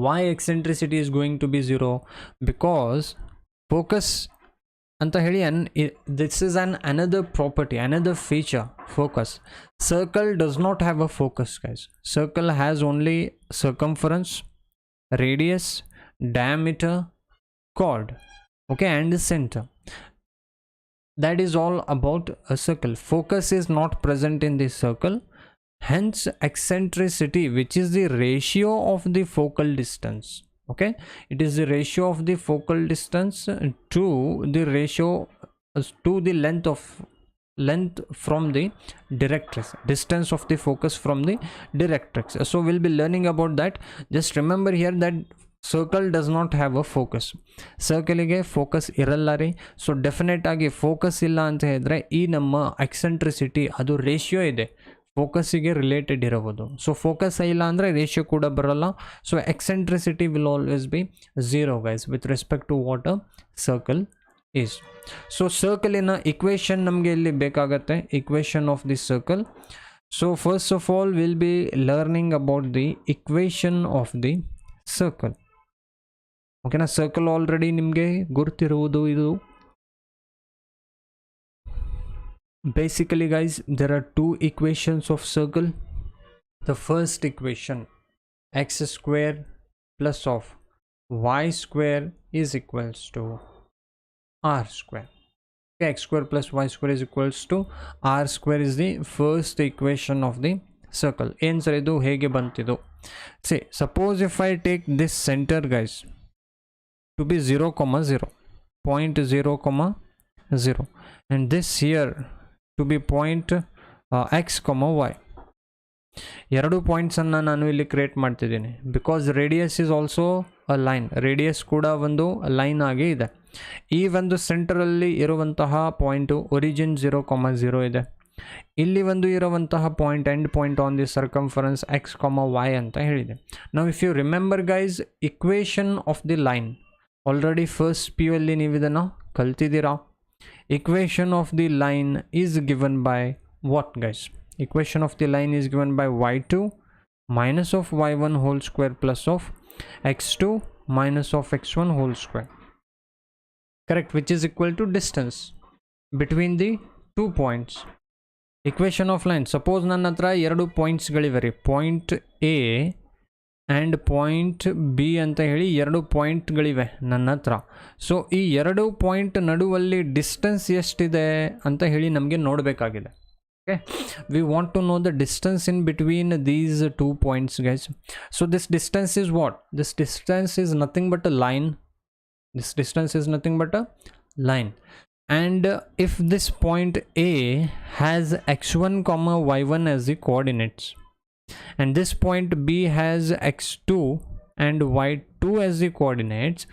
Why eccentricity is going to be 0? Because focus anta heli this is another property, another feature. Focus. Circle does not have a focus guys. Circle has only circumference, radius, diameter, chord, okay, and the center. That is all about a circle. Focus is not present in the circle. Hence eccentricity, which is the ratio of the focal distance. Okay, it is the ratio of the focal distance to the ratio to the length from the directrix, distance of the focus from the directrix. So we'll be learning about that. Just remember here that circle does not have a focus. Circle ಗೆ focus ಇರಲ್ಲ ರೀ. So definite ಆಗಿ focus ಇಲ್ಲ ಅಂತ ಹೇಳಿದ್ರೆ ಈ ನಮ್ಮ eccentricity ಅದು ರೇಷಿಯೋ ಇದೆ. ಫೋಕಸ್ಸಿಗೆ ರಿಲೇಟೆಡ್ ಇರಬಹುದು. ಸೊ ಫೋಕಸ್ ಇಲ್ಲ ಅಂದರೆ ರೇಷಿಯೋ ಕೂಡ ಬರೋಲ್ಲ. So eccentricity will always be 0 guys with respect to what a circle is. So ಸರ್ಕಲಿನ ಇಕ್ವೇಷನ್ ನಮಗೆ ಇಲ್ಲಿ ಬೇಕಾಗತ್ತೆ, equation of the circle. So first of all will be learning about the equation of the circle. ಓಕೆನಾ, circle already ನಿಮಗೆ ಗುರ್ತಿರುವುದು ಇದು. Basically guys, there are two equations of circle. The first equation, x square plus of y square is equals to r square. Okay, x square plus y square is equals to r square is the first equation of the circle. ಏನು sir ಇದು, ಹೇಗೆ ಬಂತಿದು? See, suppose if I take this center guys to be 0, 0, point 0, 0, and this here to be point x, y. ಎರಡು ಪಾಯಿಂಟ್ಸನ್ನು ನಾನು ಇಲ್ಲಿ create ಮಾಡ್ತಿದ್ದೀನಿ because radius is also a line. Radius ಕೂಡ ಒಂದು line ಆಗಿ ಇದೆ. ಈ ಒಂದು ಸೆಂಟರಲ್ಲಿ ಇರುವಂತಹ ಪಾಯಿಂಟು ಒರಿಜಿನ್ 0, 0 ಇದೆ. ಇಲ್ಲಿ ಒಂದು ಇರುವಂತಹ point end point on the circumference x, y ಅಂತ ಹೇಳಿದೆ. ನಾವು if you remember guys, equation of the line already first P U ಅಲ್ಲಿ ನೀವು ಇದನ್ನು ಕಲ್ತಿದ್ದೀರಾ. Equation of the line is given by what guys? Equation of the line is given by y2 minus of y1 whole square plus of x2 minus of x1 whole square. Correct, which is equal to distance between the 2 points. Equation of line, suppose ನನ್ನ ಹತ್ರ ಎರಡು ಪಾಯಿಂಟ್ಸ್ಗಳಿವೆ ರೀ, point A and point B ಅಂತ ಹೇಳಿ ಎರಡು ಪಾಯಿಂಟ್ಗಳಿವೆ ನನ್ನ ಹತ್ರ. So ಈ ಎರಡು ಪಾಯಿಂಟ್ ನಡುವಲ್ಲಿ ಡಿಸ್ಟೆನ್ಸ್ ಎಷ್ಟಿದೆ ಅಂತ ಹೇಳಿ ನಮಗೆ ನೋಡಬೇಕಾಗಿದೆ. Okay, we want to know the distance in between these two points guys. So this distance is what? This distance is nothing but a line. This distance is nothing but a line. And if this point A has x1 comma y1 as the coordinates, and this point B has x2 and y2 as the coordinates,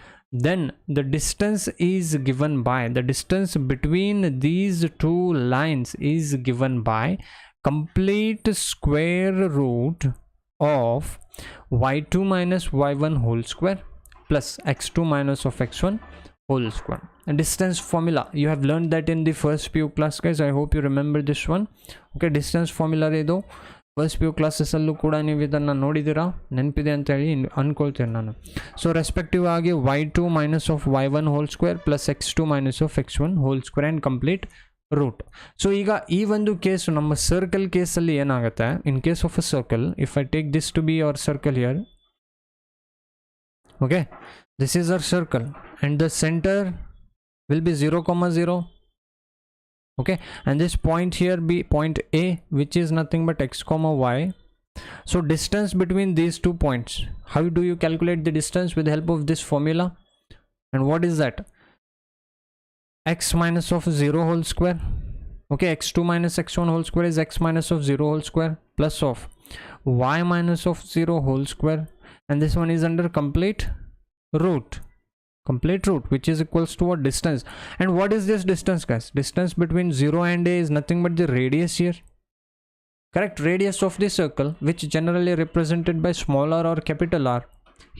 then the distance is given by, the distance between these two lines is given by complete square root of y2 minus y1 whole square plus x2 minus of x1 whole square. And distance formula, you have learned that in the first PU class guys. I hope you remember this one. Okay, distance formula ಇದು first PU ಕ್ಲಾಸಸ್ಸಲ್ಲೂ ಕೂಡ ನೀವು ಇದನ್ನು ನೋಡಿದ್ದೀರಾ, ನೆನಪಿದೆ ಅಂತ ಹೇಳಿ ಅಂದ್ಕೊಳ್ತೇನೆ ನಾನು. So respective ಆಗಿ y2 minus of y1 whole square plus x2 minus of x1 whole square and complete root. So ಈಗ ಈ ಒಂದು ಕೇಸು ನಮ್ಮ ಸರ್ಕಲ್ ಕೇಸಲ್ಲಿ ಏನಾಗುತ್ತೆ, in case of a circle, if I take this to be our circle here, okay, this is our circle and the center will be 0 comma 0, okay, and this point here be point A, which is nothing but x comma y. So distance between these two points, how do you calculate the distance? With the help of this formula. And what is that? X minus of 0 whole square, okay, x2 minus x1 whole square is x minus of 0 whole square plus of y minus of 0 whole square, and this one is under complete root, which is equals to what? Distance. And what is this distance guys? Distance between 0 and A is nothing but the radius here. Correct, radius of the circle, which generally represented by small r or capital R.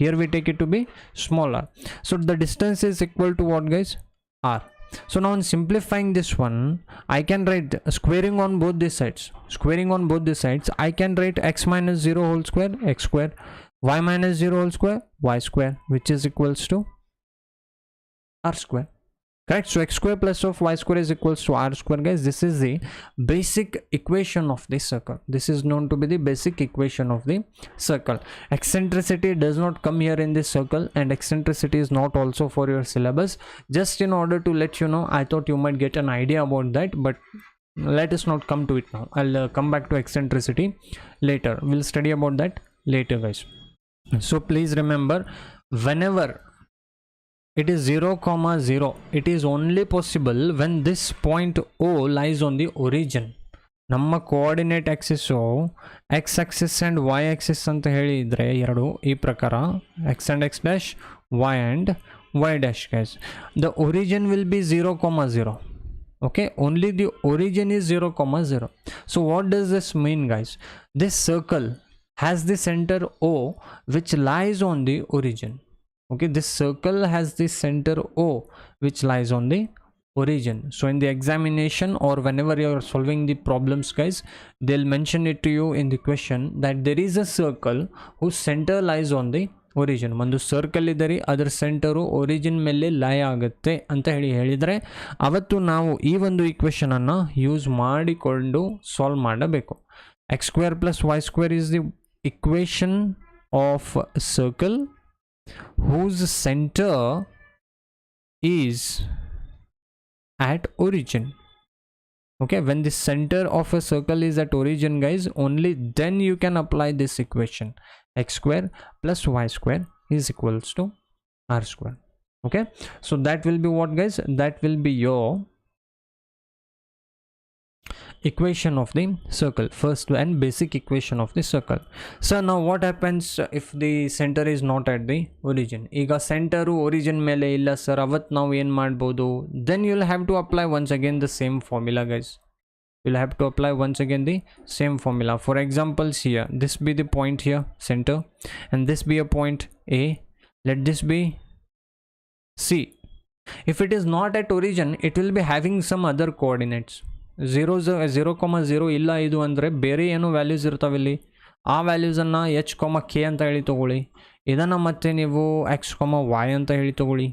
Here we take it to be small r. So the distance is equal to what guys? R. So now in simplifying this one, I can write squaring on both these sides. Squaring on both these sides, I can write x minus 0 whole square, x square, y minus 0 whole square, y square, which is equals to r square. Correct. So x square plus of y square is equals to r square guys. This is the basic equation of the circle. This is known to be the basic equation of the circle. Eccentricity does not come here in this circle, and eccentricity is not also for your syllabus. Just in order to let you know, I thought you might get an idea about that, but let us not come to it now. I'll come back to eccentricity later. We'll study about that later guys. So please remember, whenever it is 0 comma 0, it is only possible when this point O lies on the origin. ನಮ್ಮ coordinate axis x axis and y axis ಅಂತ ಹೇಳಿದರೆ ಎರಡು ಈ ಪ್ರಕಾರ x and x dash y and y dash guys. The origin will be 0 comma 0. Okay, only the origin is 0 comma 0. So what does this mean, guys? This circle has the center O which lies on the origin. Okay, this circle has the center O which lies on the origin. So in the examination or whenever you are solving the problems, guys, they'll mention it to you in the question that there is a circle whose center lies on the origin. ಒಂದು circle ಇದೆ ರೀ, ಅದರ centre origin ಮೇಲೆ ಲೈ ಆಗುತ್ತೆ ಅಂತ ಹೇಳಿದರೆ ಅವತ್ತು ನಾವು ಈ ಒಂದು ಇಕ್ವೇಷನನ್ನು ಯೂಸ್ ಮಾಡಿಕೊಂಡು ಸಾಲ್ವ್ ಮಾಡಬೇಕು. X square plus y square is the equation of circle whose center is at origin. Okay, when the center of a circle is at origin, guys, only then you can apply this equation. X square plus y square is equals to r square. Okay, so that will be what, guys? That will be your equation of the circle, first and basic equation of the circle. So now what happens if the center is not at the origin? Iga center origin mele illa sir, avat now ಏನು ಮಾಡಬಹುದು? Then you'll have to apply once again the same formula, guys. You'll have to apply once again the same formula. For examples, here this be the point here, center, and this be a point A. Let this be C. If it is not at origin, it will be having some other coordinates. 0,0 ಇಲ್ಲ ಇದು ಅಂದರೆ ಬೇರೆ ಏನೋ values ಇರ್ತಾವೆ ಇಲ್ಲಿ. ಆ ವ್ಯಾಲ್ಯೂಸನ್ನು H ಕಾಮ K ಅಂತ ಹೇಳಿ ತೊಗೊಳ್ಳಿ. ಇದನ್ನು ಮತ್ತೆ ನೀವು ಎಕ್ಸ್ ಕಾಮ ವೈ ಅಂತ ಹೇಳಿ ತೊಗೊಳ್ಳಿ.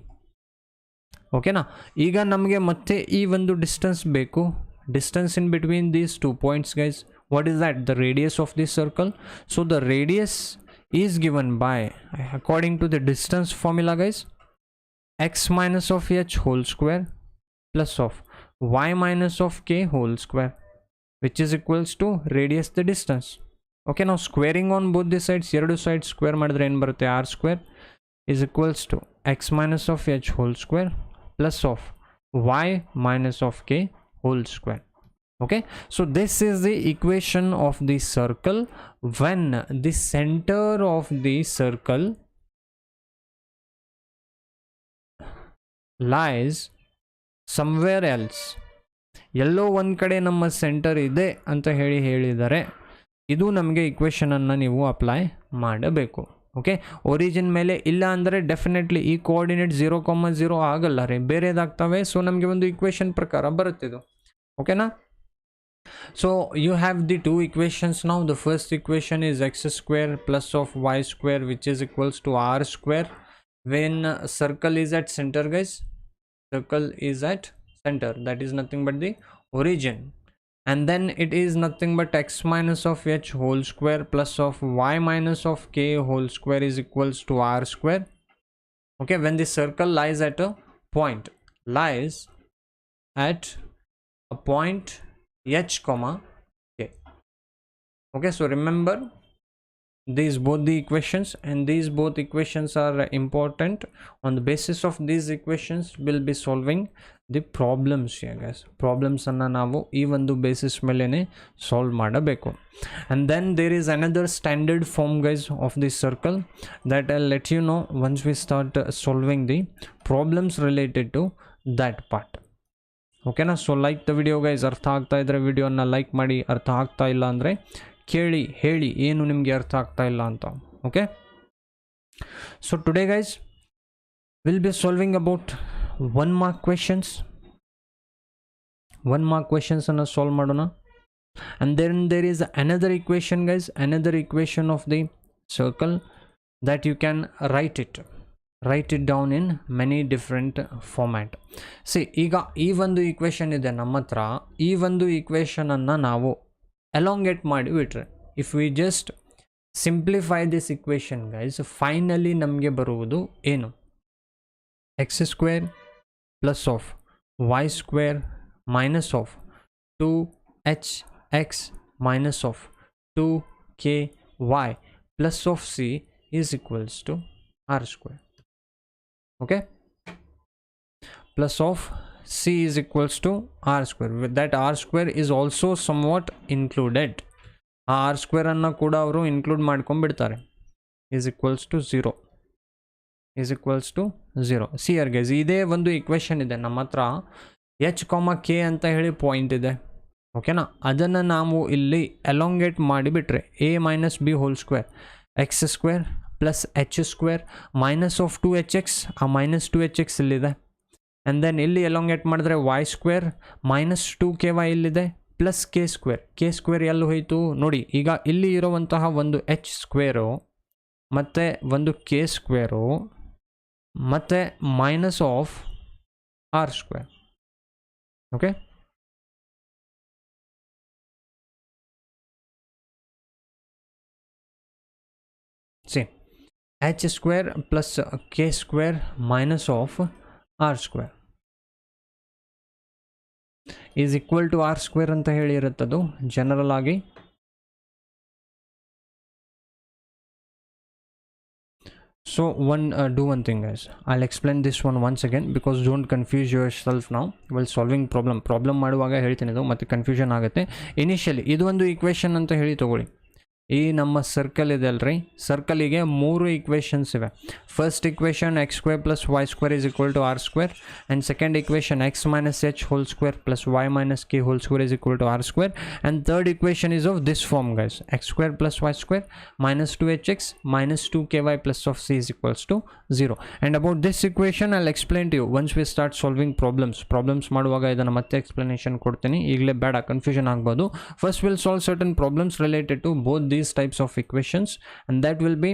ಓಕೆನಾ? ಈಗ ನಮಗೆ ಮತ್ತೆ ಈ ಒಂದು ಡಿಸ್ಟೆನ್ಸ್ ಬೇಕು. Distance in between these 2 points, guys, what is that? The radius of this circle. So the radius is given by, according to the distance formula, guys, x minus of h whole square plus of y minus of k whole square, which is equals to radius the distance. Okay, now squaring on both the sides, ಎರಡು sides square ಮಾಡಿದ್ರೆ ಏನು ಬರುತ್ತೆ? r square is equals to x minus of h whole square plus of y minus of k whole square. Okay, so this is the equation of the circle when the center of the circle lies somewhere else. ಎಲ್ಲೋ ಒಂದು ಕಡೆ ನಮ್ಮ centre ಇದೆ ಅಂತ ಹೇಳಿದರೆ ಇದು ನಮಗೆ equation ಅನ್ನು ನೀವು ಅಪ್ಲೈ ಮಾಡಬೇಕು. ಓಕೆ, ಒರಿಜಿನ್ ಮೇಲೆ ಇಲ್ಲ ಅಂದರೆ ಡೆಫಿನೆಟ್ಲಿ ಈ ಕೋಆರ್ಡಿನೇಟ್ 0,0 ಆಗಲ್ಲ ರೀ, ಬೇರೆದಾಗ್ತವೆ. ಸೊ ನಮಗೆ ಒಂದು ಇಕ್ವೇಷನ್ ಪ್ರಕಾರ ಬರುತ್ತಿದ್ದು. ಓಕೆನಾ? So you have the two equations now. The first equation is x square plus of y square, which is equals to r square when circle is at center, guys. Circle is at center, that is nothing but the origin, and then it is nothing but x minus of h whole square plus of y minus of k whole square is equals to r square. Okay, when the circle lies at a point, lies at a point h comma k. Okay, so remember these both the equations, and these both equations are important. On the basis of these equations we'll be solving the problems here, guys. Problems anna navu ee ondu basis melene solve madabeku. And then there is another standard form, guys, of this circle that I'll let you know once we start solving the problems related to that part. ಓಕೆನಾ? So like the video, guys. ಅರ್ಥ ಆಗ್ತಾ ಇದ್ದರೆ ವಿಡಿಯೋನ like ಮಾಡಿ, ಅರ್ಥ ಆಗ್ತಾ ಇಲ್ಲ ಅಂದರೆ ಕೇಳಿ ಹೇಳಿ ಏನು ನಿಮಗೆ ಅರ್ಥ ಆಗ್ತಾ ಇಲ್ಲ ಅಂತ. Okay, so today, guys, will be solving about 1 mark questions. 1 mark questions ಅನ್ನು ಸಾಲ್ವ್ ಮಾಡೋಣ. And then there is another equation, guys, another equation of the circle that you can write it down in many different format. See, ಈಗ ಈ ಒಂದು equation ಇದೆ ನಮ್ಮ ಹತ್ರ. ಈ ಒಂದು ಈಕ್ವೇಷನನ್ನು ನಾವು ಎಲಾಂಗೇಟ್ ಮಾಡಿ ಬಿಟ್ರೆ, if we just simplify this equation, guys, finally ನಮಗೆ ಬರುವುದು ಏನು? X square plus of y square minus of 2hx minus of 2ky plus of c is equals to r square. Okay, plus of c is equals to r square. With that, r square is also somewhat included. r square ಅನ್ನು ಕೂಡ ಅವರು include ಮಾಡ್ಕೊಂಡ್ಬಿಡ್ತಾರೆ. is equals to 0. See here, guys, ಇದೇ ಒಂದು equation ಇದೆ ನಮ್ಮ ಹತ್ರ. H ಕಾಮ K ಅಂತ ಹೇಳಿ ಪಾಯಿಂಟ್ ಇದೆ, ಓಕೆನಾ. ಅದನ್ನು ನಾವು ಇಲ್ಲಿ ಎಲಾಂಗೇಟ್ ಮಾಡಿಬಿಟ್ರೆ A minus B whole square X square plus H square minus of 2hx, ಆ ಮೈನಸ್ 2hx ಇಲ್ಲಿದೆ. ಆ್ಯಂಡ್ ದೆನ್ ಇಲ್ಲಿ ಎಲಾಂಗೇಟ್ ಮಾಡಿದ್ರೆ ವೈ ಸ್ಕ್ವೇರ್ ಮೈನಸ್ 2ky ಇಲ್ಲಿದೆ ಪ್ಲಸ್ ಕೆ ಸ್ಕ್ವೇರ್ ಎಲ್ಲಿ ಹೋಯಿತು ನೋಡಿ. ಈಗ ಇಲ್ಲಿ ಇರುವಂತಹ ಒಂದು ಎಚ್ ಸ್ಕ್ವೇರು ಮತ್ತು ಒಂದು ಕೆ ಸ್ಕ್ವೇರು ಮತ್ತು minus of r square. Okay, see h square plus k square minus of r square is equal to r square ಅಂತ ಹೇಳಿರುತ್ತದು ಜನರಲ್ ಆಗಿ. So do one thing guys, I'll explain this one once again because don't confuse yourself now while solving problem ಮಾಡುವಾಗ ಹೇಳ್ತೀನಿ ಇದು ಮತ್ತೆ confusion ಆಗುತ್ತೆ. Initially ಇದು ಒಂದು ಈಕ್ವೇಷನ್ ಅಂತ ಹೇಳಿ ತಗೊಳ್ಳಿ. ಈ ನಮ್ಮ ಸರ್ಕಲ್ ಇದೆ ಅಲ್ರಿ, ಸರ್ಕಲಿಗೆ 3 ಈಕ್ವೇಷನ್ಸ್ ಇವೆ. First equation x square plus y square is equal to r square, and second equation x minus h whole square plus y minus k whole square is equal to r square, and third equation is of this form guys, x square plus y square minus 2hx minus 2ky plus of c is equals to 0. And about this equation I'll explain to you once we start solving problems ಮಾಡುವಾಗ ಇದನ್ನು ಮತ್ತೆ explanation ಕೊಡ್ತೀನಿ, ಈಗಲೇ ಬೇಡ confusion ಆಗ್ಬೋದು. First will solve certain problems related to both these types of equations and that will be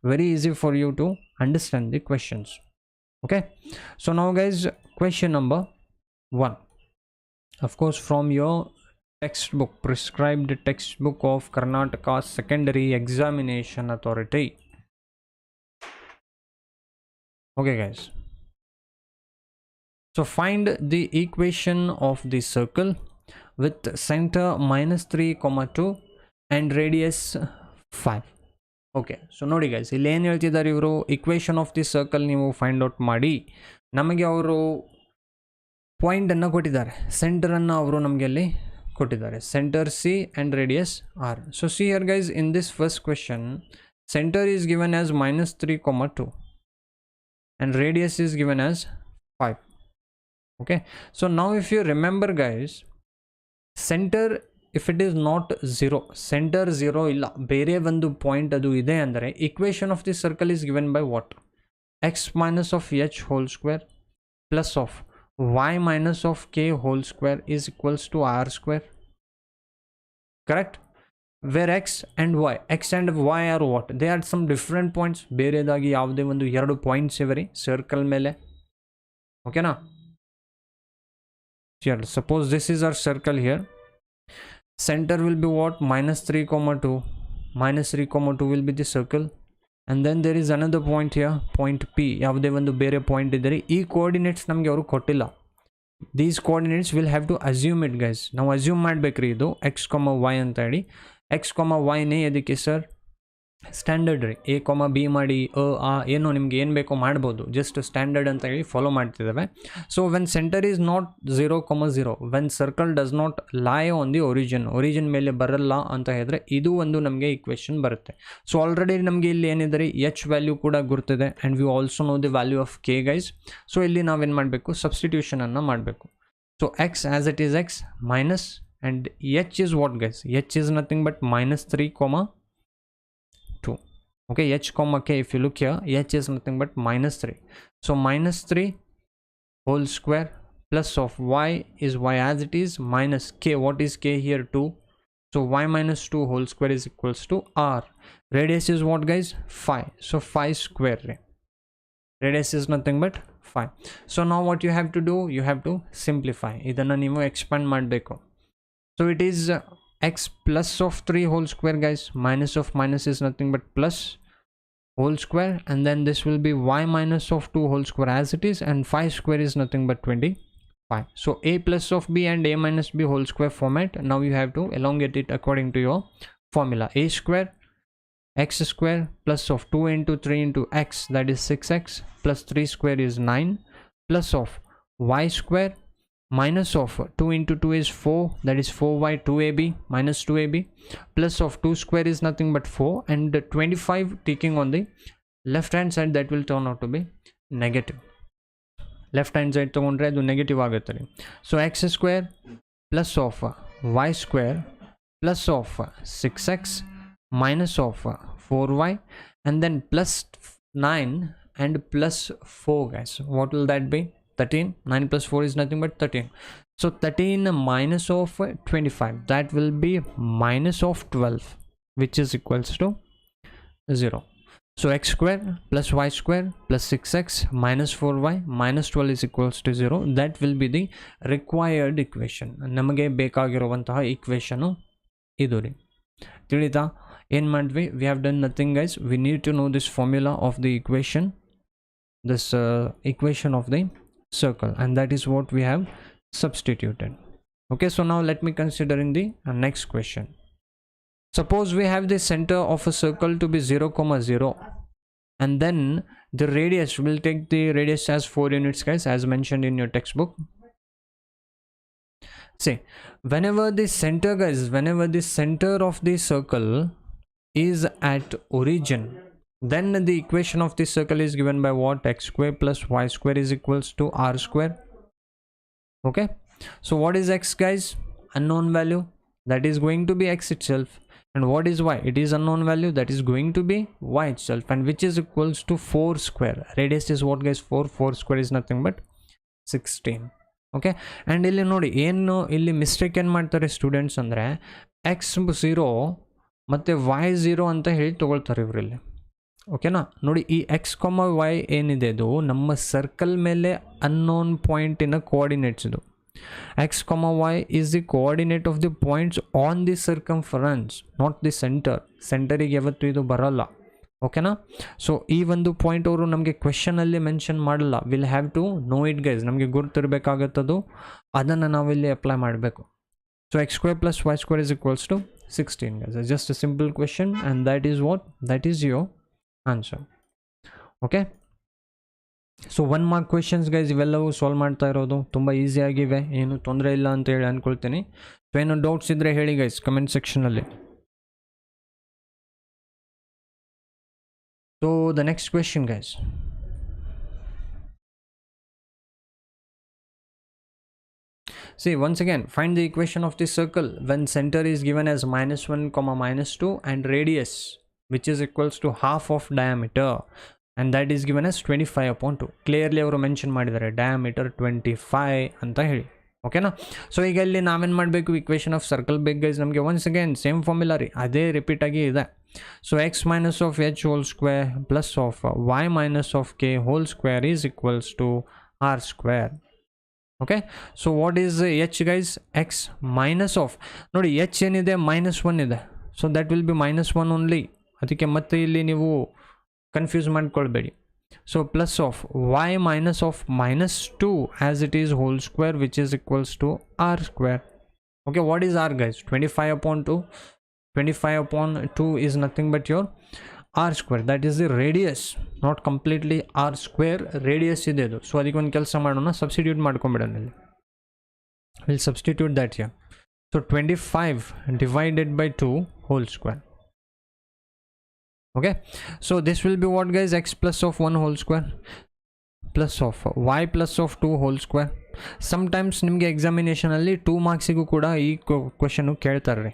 very easy for you to understand the questions. Okay, so now guys, question number 1, of course from your textbook, prescribed textbook of Karnataka Secondary Examination Authority. Okay guys, so find the equation of the circle with center minus 3,2 and radius 5. Okay, so ನೋಡಿ guys, ಇಲ್ಲಿ ಏನು ಹೇಳ್ತಿದ್ದಾರೆ ಇವರು, equation of the circle ನೀವು find out ಮಾಡಿ. ನಮಗೆ ಅವರು ಪಾಯಿಂಟನ್ನು ಕೊಟ್ಟಿದ್ದಾರೆ, ಸೆಂಟರನ್ನು ಅವರು ನಮಗೆ ಅಲ್ಲಿ ಕೊಟ್ಟಿದ್ದಾರೆ, centre c and radius r. So see here guys, in this first question centre is given as minus 3,2 and radius is given as 5. Okay, so now if you remember guys, center if it is not 0, center 0 illa, bere ಒಂದು point ಅದು ಇದೆ ಅಂದರೆ equation of the circle is given by what? X minus of h whole square plus of y minus of k whole square is equals to r square. Correct? Where x and y are what? They are some different points. ಬೇರೆದಾಗಿ ಯಾವುದೇ ಒಂದು 2 points ಇವೆ ರೀ circle ಮೇಲೆ. ಓಕೆನಾ? Here, suppose this is our circle here. Center will be what? minus 3,2. Minus 3,2 will be the circle. And then there is another point here, point P. ಯಾವುದೇ ಒಂದು ಬೇರೆ point ಇದ್ದರೆ ಈ ಕೋಆರ್ಡಿನೇಟ್ಸ್ ನಮಗೆ ಅವರು ಕೊಟ್ಟಿಲ್ಲ. These coordinates will have to assume it guys. ನಾವು assume ಮಾಡಬೇಕ್ರಿ ಇದು x, y ಅಂತ ಹೇಳಿ. x, y ನೇ ಅದಕ್ಕೆ ಸರ್ ಸ್ಟ್ಯಾಂಡರ್ಡ್ ರೀ, ಎ ಬಿ ಮಾಡಿ ಆ ಏನೋ ನಿಮ್ಗೆ ಏನು ಬೇಕೋ ಮಾಡ್ಬೋದು, ಜಸ್ಟ್ ಸ್ಟ್ಯಾಂಡರ್ಡ್ ಅಂತ ಹೇಳಿ ಫಾಲೋ ಮಾಡ್ತಿದ್ದಾವೆ. So when centre is not 0,0, when circle does not lie on the origin ಮೇಲೆ ಬರಲ್ಲ ಅಂತ ಹೇಳಿದ್ರೆ ಇದು ಒಂದು ನಮಗೆ ಈಕ್ವೇಷನ್ ಬರುತ್ತೆ. ಸೊ ಆಲ್ರೆಡಿ ನಮಗೆ ಇಲ್ಲಿ ಏನಿದೆ ಎಚ್ ವ್ಯಾಲ್ಯೂ ಕೂಡ ಗುರ್ತಿದೆ and we also know the value of k guys. So ಇಲ್ಲಿ ನಾವೇನು ಮಾಡಬೇಕು, ಸಬ್ಸ್ಟಿಟ್ಯೂಷನನ್ನು ಮಾಡಬೇಕು. So x as it is x minus and h is what guys, h is nothing but minus 3,2. Okay, h comma k, if you look here, h is nothing but minus 3. So minus 3 whole square plus of y is y as it is minus k. What is k here? 2. So y minus 2 whole square is equals to r. Radius is what guys? 5. So 5 square. Radius is nothing but 5. So now what you have to do? You have to simplify. Idanna neevu expand madbeku. So it is x plus of 3 whole square guys, minus of minus is nothing but plus whole square, and then this will be y minus of 2 whole square as it is, and 5 square is nothing but 25. So a plus of b and a minus b whole square format. Now you have to elongate it according to your formula. A square x square plus of 2 into 3 into x, that is 6x, plus 3 square is 9, plus of y square minus of 2 into 2 is 4, that is 4y, 2ab minus 2ab, plus of 2 square is nothing but 4, and 25 taking on the left hand side, that will turn out to be negative. Left hand side ತೊಗೊಂಡ್ರೆ ಅದು negative ಆಗುತ್ತೆ ರೀ. So x square plus of y square plus of 6x minus of 4y and then plus 9 and plus 4 guys. What will that be? 13. 9 plus 4 is nothing but 13. So 13 minus of 25, that will be minus of 12, which is equals to 0. So x square plus y square plus 6x minus 4y minus 12 is equals to 0. That will be the required equation. ನಮಗೆ ಬೇಕಾಗಿರುವಂತಹ equation ಇದು ರೀ. ತಿಳಿತಾ? ಏನು ಮಾಡಿದ್ವಿ? We have done nothing guys. We need to know this formula of the equation, this equation of the circle, and that is what we have substituted. Okay, so now let me consider in the next question. Suppose we have the center of a circle to be 0, 0 and then the radius, will take the radius as 4 units guys, as mentioned in your textbook. See, whenever the center guys, whenever the center of the circle is at origin, then the equation of this circle is given by what? X square plus y square is equals to r square. Okay, so what is x guys? Unknown value, that is going to be x itself. And what is y? It is unknown value, that is going to be y itself, and which is equals to 4 square. Radius is what guys? 4 square is nothing but 16. Okay, and ಇಲ್ಲಿ ನೋಡಿ ಏನು ಇಲ್ಲಿ mistake ಏನು ಮಾಡ್ತಾರೆ students ಅಂದರೆ X 0 ಮತ್ತು Y 0 ಅಂತ ಹೇಳಿ ತೊಗೊಳ್ತಾರೆ ಇವರಲ್ಲಿ. ಓಕೆನಾ? ನೋಡಿ ಈ ಎಕ್ಸ್ ಕಾಮ ವೈ ಏನಿದೆ ಇದು ನಮ್ಮ ಸರ್ಕಲ್ ಮೇಲೆ ಅನ್ನೋನ್ ಪಾಯಿಂಟಿನ ಕೋಆರ್ಡಿನೇಟ್ಸ್ ಇದು. X comma y is the coordinate of the points on the circumference, not the centre. ಸೆಂಟರಿಗೆ ಯಾವತ್ತೂ ಇದು ಬರಲ್ಲ. ಓಕೆನಾ? ಸೊ ಈ ಒಂದು ಪಾಯಿಂಟ್ ಅವರು ನಮಗೆ ಕ್ವೆಶನಲ್ಲಿ ಮೆನ್ಷನ್ ಮಾಡಲ್ಲ. Will have to know it guys. ನಮಗೆ ಗುರುತಿರಬೇಕಾಗತ್ತದು, ಅದನ್ನು ನಾವಿಲ್ಲಿ ಅಪ್ಲೈ ಮಾಡಬೇಕು. So x square plus y square is equals to 16 guys. It's just a simple question and that is what? That is your answer. Okay, so 1 mark questions guys ಇವೆಲ್ಲವೂ solve ಮಾಡ್ತಾ ಇರೋದು ತುಂಬ easy ಆಗಿವೆ, ಏನು ತೊಂದರೆ ಇಲ್ಲ ಅಂತ ಹೇಳಿ ಅನ್ಕೊಳ್ತೀನಿ. ಸೊ ಏನು ಡೌಟ್ಸ್ ಇದ್ದರೆ ಹೇಳಿ ಗೈಸ್ ಕಮೆಂಟ್ ಸೆಕ್ಷನಲ್ಲಿ. So the next question guys, see once again, find the equation of this circle when center is given as -1, -2 and radius which is equals to half of diameter, and that is given as 25/2. Clearly ಅವರು mention ಮಾಡಿದ್ದಾರೆ diameter 25 ಅಂತ ಹೇಳಿ. ಓಕೆನಾ? So ಈಗ ಇಲ್ಲಿ ನಾವೇನು ಮಾಡಬೇಕು? Equation of circle ಬೇಕು ಗೈಸ್ ನಮಗೆ. ಒನ್ಸ್ ಅಗೇನ್ ಸೇಮ್ ಫಾರ್ಮುಲಾ ರೀ, ಅದೇ ರಿಪೀಟ್ ಆಗಿ ಇದೆ. So x minus of h whole square plus of y minus of k whole square is equals to r square. Okay, so what is h guys? X minus of, ನೋಡಿ h ಏನಿದೆ -1 ಇದೆ, so that will be -1 only. ಅದಕ್ಕೆ ಮತ್ತೆ ಇಲ್ಲಿ ನೀವು confuse ಮಾಡ್ಕೊಳ್ಬೇಡಿ. So plus of y minus of -2 as it is whole square which is equals to r square. Okay, what is r guys? 25/2. 25/2 is nothing but your r square, that is the radius, not completely r square, radius ಇದೆ ಅದು. So ಅದಕ್ಕೆ ಒಂದು ಕೆಲಸ ಮಾಡೋಣ, substitute ಮಾಡ್ಕೊಂಬಿಡೋಣ ಇಲ್ಲಿ. We'll substitute that here. So 25 divided by 2 whole square. Okay, so this will be what guys? X plus of 1 whole square plus of y plus of 2 whole square. Sometimes ನಿಮಗೆ ಎಕ್ಸಾಮಿನೇಷನಲ್ಲಿ 2 ಮಾರ್ಕ್ಸಿಗೂ ಕೂಡ ಈ question ಕೇಳ್ತಾರೆ ರೀ.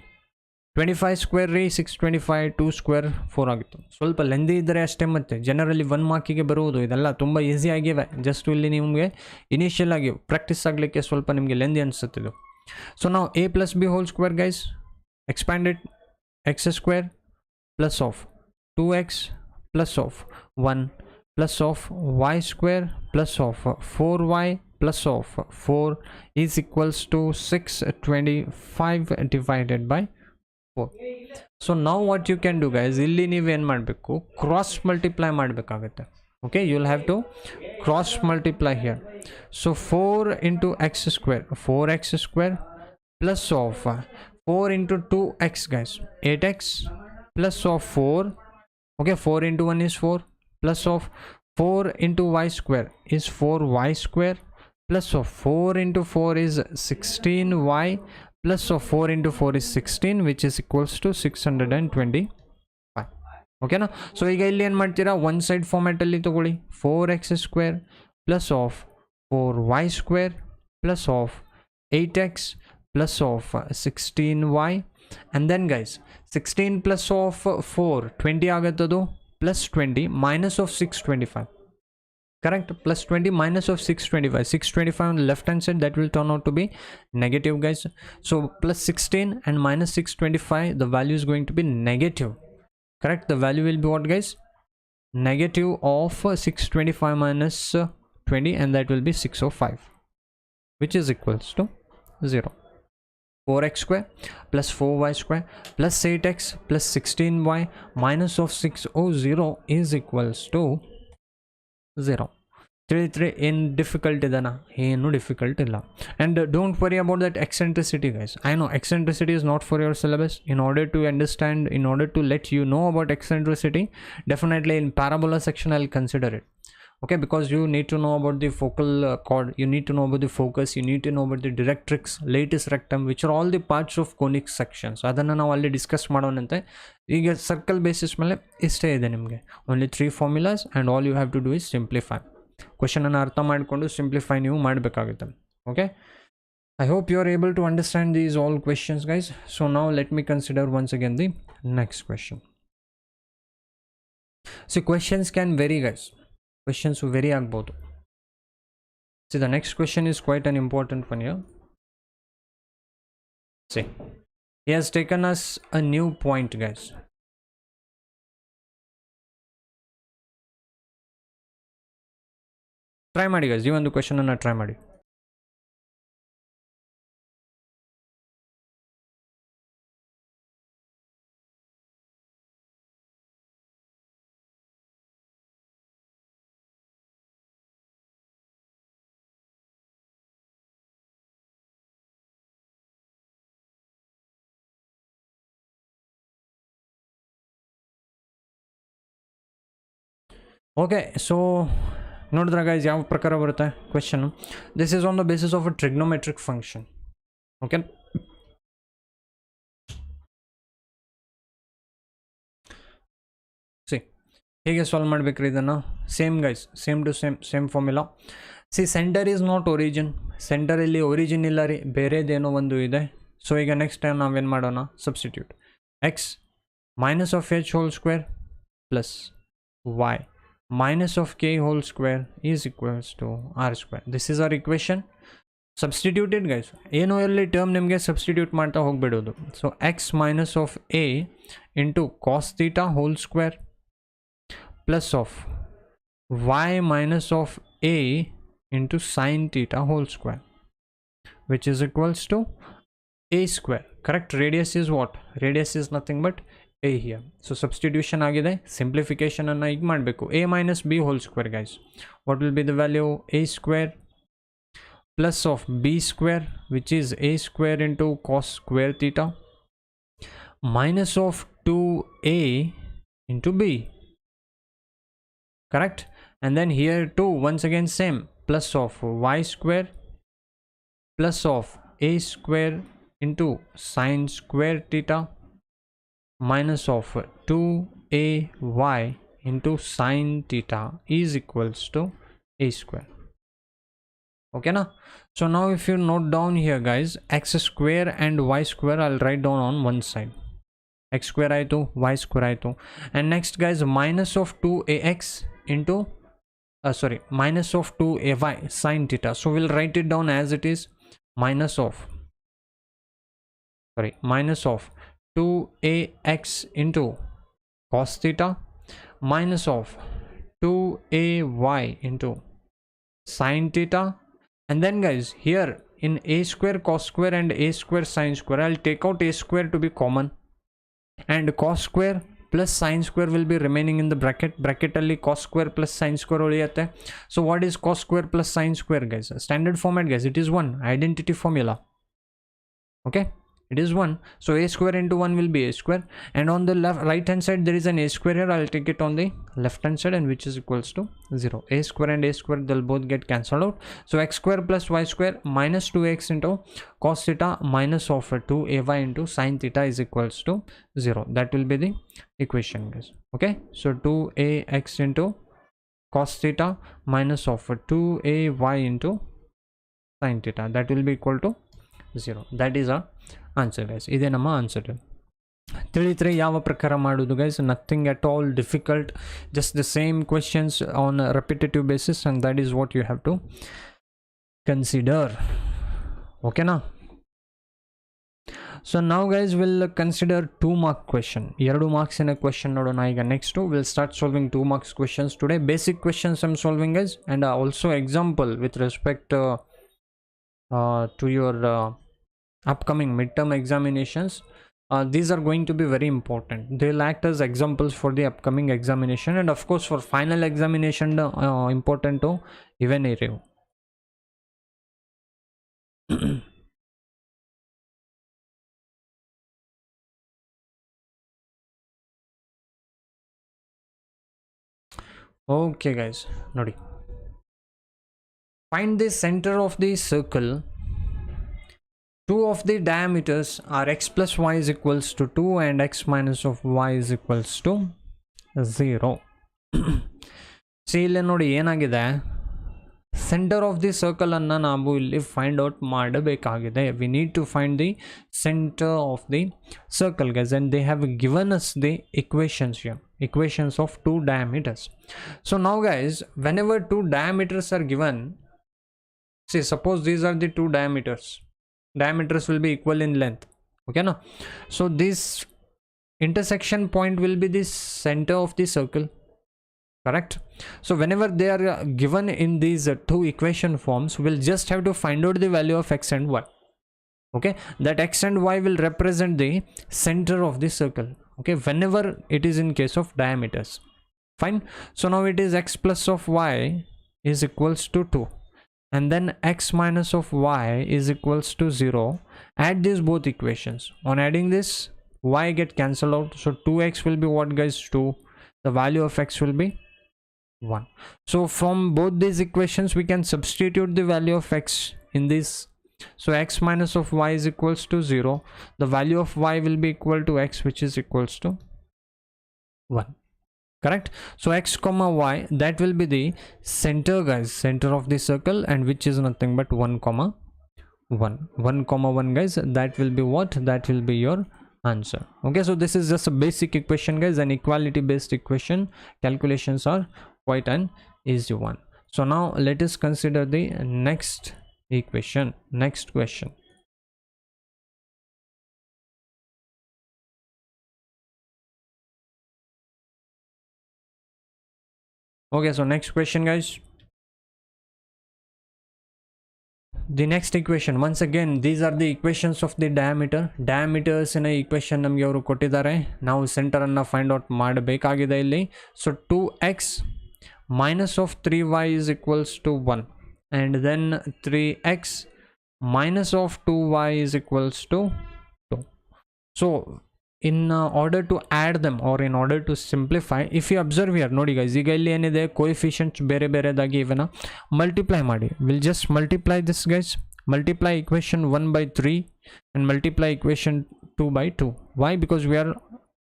25 square ರೀ 625, 2 square 4 ಆಗುತ್ತೆ. ಸ್ವಲ್ಪ lengthy ಇದ್ದರೆ ಅಷ್ಟೇ, ಮತ್ತೆ ಜನರಲಿ 1 ಮಾರ್ಕಿಗೆ ಬರುವುದು. ಇದೆಲ್ಲ ತುಂಬ ಈಸಿ ಆಗಿವೆ, ಜಸ್ಟ್ ಇಲ್ಲಿ ನಿಮಗೆ ಇನಿಷಿಯಲ್ ಆಗಿ ಪ್ರಾಕ್ಟೀಸ್ ಆಗಲಿಕ್ಕೆ ಸ್ವಲ್ಪ ನಿಮಗೆ ಲೆಂದಿ ಅನಿಸುತ್ತೆ ಇದು. ಸೊ ನಾವು a plus b whole square guys, expanded x square plus of 2x plus of 1 plus of y square plus of 4y plus of 4 is equals to 625 divided by 4. So now what you can do guys, ಇಲ್ಲಿ ನೀವು ಏನು ಮಾಡಬೇಕು? Cross multiply ಮಾಡಬೇಕಾಗುತ್ತೆ. Okay, you'll have to cross multiply here. So 4 into x square, 4x square plus of 4 into 2x guys, 8x plus of 4. Okay, 4 into 1 is 4 plus of 4 into y square is 4y square plus of 4 into 4 is 16y plus of 4 into 4 is 16 which is equals to 625. Okay na? So ಈಗ ಇಲ್ಲಿ ಏನು ಮಾಡ್ತೀರಾ? One side ಫಾರ್ಮ್ಯಾಟಲ್ಲಿ ತಗೊಳ್ಳಿ. 4x square plus of 4y square plus of 8x plus of 16y. And then guys, 16 plus of 4 20 ಆಗುತ್ತದು plus 20 minus of 625. Correct? Plus 20 minus of 625. 625 on the left hand side, that will turn out to be negative, guys. So plus 16 and minus 625, the value is going to be negative. Correct? The value will be what, guys? Negative of 625 minus 20, and that will be 605, which is equals to 0. 4x square plus 4y square plus 8x plus 16y minus of 600 is equals to 0. 3 in difficult idana ಏನು difficult illa. And don't worry about that eccentricity, guys. I know eccentricity is not for your syllabus. In order to understand, in order to let you know about eccentricity, definitely in parabola section I'll consider it. Okay, because you need to know about the focal chord, you need to know about the focus, you need to know about the directrix, lattice, rectum, which are all the parts of conic sections. ಅದನ್ನು ನಾವು ಅಲ್ಲಿ discuss ಮಾಡೋಣಂತೆ. ಈಗ circle basis ಮೇಲೆ ಇಷ್ಟೇ ಇದೆ ನಿಮಗೆ. Only 3 formulas and all you have to do is simplify. ಕ್ವೆಶನನ್ನು ಅರ್ಥ ಮಾಡಿಕೊಂಡು ಸಿಂಪ್ಲಿಫೈ ನೀವು ಮಾಡಬೇಕಾಗುತ್ತೆ. Okay, I hope you are able to understand these all questions, guys. So now let me consider once again the next question. See, questions can vary, guys. Questions vary agbodu. See, the next question is quite an important one here. See, he has taken us a new point, guys. Try ಮಾಡಿ, guys. ಈ ಒಂದು question ಅನ್ನು try ಮಾಡಿ. Okay, so ನೋಡಿದ್ರೆ guys ಯಾವ ಪ್ರಕಾರ ಬರುತ್ತೆ question. This is on the basis of a trigonometric function. Okay, see ಹೇಗೆ ಸಾಲ್ವ್ ಮಾಡ್ಬೇಕ್ರಿ ಇದನ್ನು? Same guys, same to same formula. See, centre is not origin. Centre ಇಲ್ಲಿ ಒರಿಜಿನ್ ಇಲ್ಲ ರೀ, ಬೇರೆದೇನೋ ಒಂದು ಇದೆ. ಸೊ ಈಗ ನೆಕ್ಸ್ಟ್ ಟೈಮ್ ನಾವೇನು ಮಾಡೋಣ? Substitute x minus of h whole square plus y minus of k whole square is equals to r square. This is our equation. Substituted, guys. ಏನು ಎಲ್ಲಿ ಟರ್ಮ್ ನಿಮಗೆ ಸಬ್ಸ್ಟಿಟ್ಯೂಟ್ ಮಾಡ್ತಾ ಹೋಗ್ಬಿಡೋದು. So x minus of a into cos theta whole square plus of y minus of a into sine theta whole square which is equals to a square. Correct? Radius is what? Radius is nothing but a here. So substitution ಆಗಿದೆ. Simplification ಅನ್ನು ಈಗ ಮಾಡಬೇಕು. a minus b whole square, guys. What will be the value? a square plus of b square, which is a square into cos square theta, minus of 2a into b. Correct? And then here too, once again same, plus of y square plus of a square into sin square theta minus of 2ay into sin theta is equals to a square. Okay na? So now if you note down here, guys, x square and y square I'll write down on one side. X square aitu, y square aitu. And next, guys, minus of 2ax into minus of 2ay sin theta. So we'll write it down as it is. Minus of 2ax into cos theta minus of 2ay into sin theta. And then, guys, here in a square cos square and a square sin square, I'll take out a square to be common, and cos square plus sin square will be remaining in the bracket alli cos square plus sin square uliyate. So what is cos square plus sin square, guys? Standard format, guys, it is 1 identity formula. Okay, it is 1. So a square into 1 will be a square, and on the right hand side there is an a square here. I'll take it on the left hand side, and which is equals to 0. A square and a square, they'll both get cancelled out. So x square plus y square minus 2x into cos theta minus of 2ay into sin theta is equals to 0. That will be the equation, guys. Okay, so 2ax into cos theta minus of 2ay into sin theta, that will be equal to 0. That is our answer guys. Ide nama answer. ತಿಳಿದ್ರೆ ಯಾವ ಪ್ರಕಾರ ಮಾಡೋದು guys, nothing at all difficult, just the same questions on a repetitive basis, and that is what you have to consider. Okay na? So now guys, we'll consider 2 mark question. 2 marks in a question nodona iga. Next we'll start solving 2 marks questions today. Basic questions I'm solving guys, and also example with respect to your upcoming midterm examinations. These are going to be very important. They'll act as examples for the upcoming examination, and of course for final examination important to even area. Okay guys, nodi, find the center of the circle. 2 of the diameters are x plus y is equals to 2 and x minus of y is equals to 0. See ಇಲ್ಲಿ ನೋಡಿ ಏನಾಗಿದೆ, center of the circle ಅನ್ನು ನಾವು ಇಲ್ಲಿ find out ಮಾಡಬೇಕಾಗಿದೆ. We need to find the center of the circle guys, and they have given us the equations here, equations of 2 diameters. So now guys, whenever 2 diameters are given, see suppose these are the 2 diameters will be equal in length. Okay now, so this intersection point will be the center of the circle, correct? So whenever they are given in these 2 equation forms, we'll just have to find out the value of x and y. Okay, that x and y will represent the center of the circle. Okay, whenever it is in case of diameters. Fine. So now it is x plus of y is equals to 2, and then x minus of y is equals to 0. Add these both equations. On adding this, y get cancelled out, so 2x will be what guys, 2. The value of x will be 1. So from both these equations we can substitute the value of x in this. So x minus of y is equals to 0. The value of y will be equal to x, which is equals to 1. Correct? So x comma y, that will be the center guys, center of the circle, and which is nothing but 1 comma 1. 1 comma 1 guys, that will be what? That will be your answer. Okay, so this is just a basic equation guys, an equality based equation. Calculations are quite an easy one. So now let us consider the next equation, next question. Okay, so next question guys, the next equation. Once again, these are the equations of the diameters in a equation ನಮಗೆ ಅವರು ಕೊಟ್ಟಿದ್ದಾರೆ. ನಾವು centre ಅನ್ನು find out ಮಾಡಬೇಕಾಗಿದೆ ಇಲ್ಲಿ. So 2x minus of 3y is equals to 1, and then 3x minus of 2y is equals to 2. So in order to add them, or in order to simplify, if you observe here ನೋಡಿ guys, ಈಗ ಇಲ್ಲಿ ಏನಿದೆ, coefficients ಬೇರೆ ಬೇರೆದಾಗಿ ಇವನ್ನ multiply ಮಾಡಿ. Will just multiply this guys, multiply equation 1 by 3 and multiply equation 2 by 2. Why? Because we are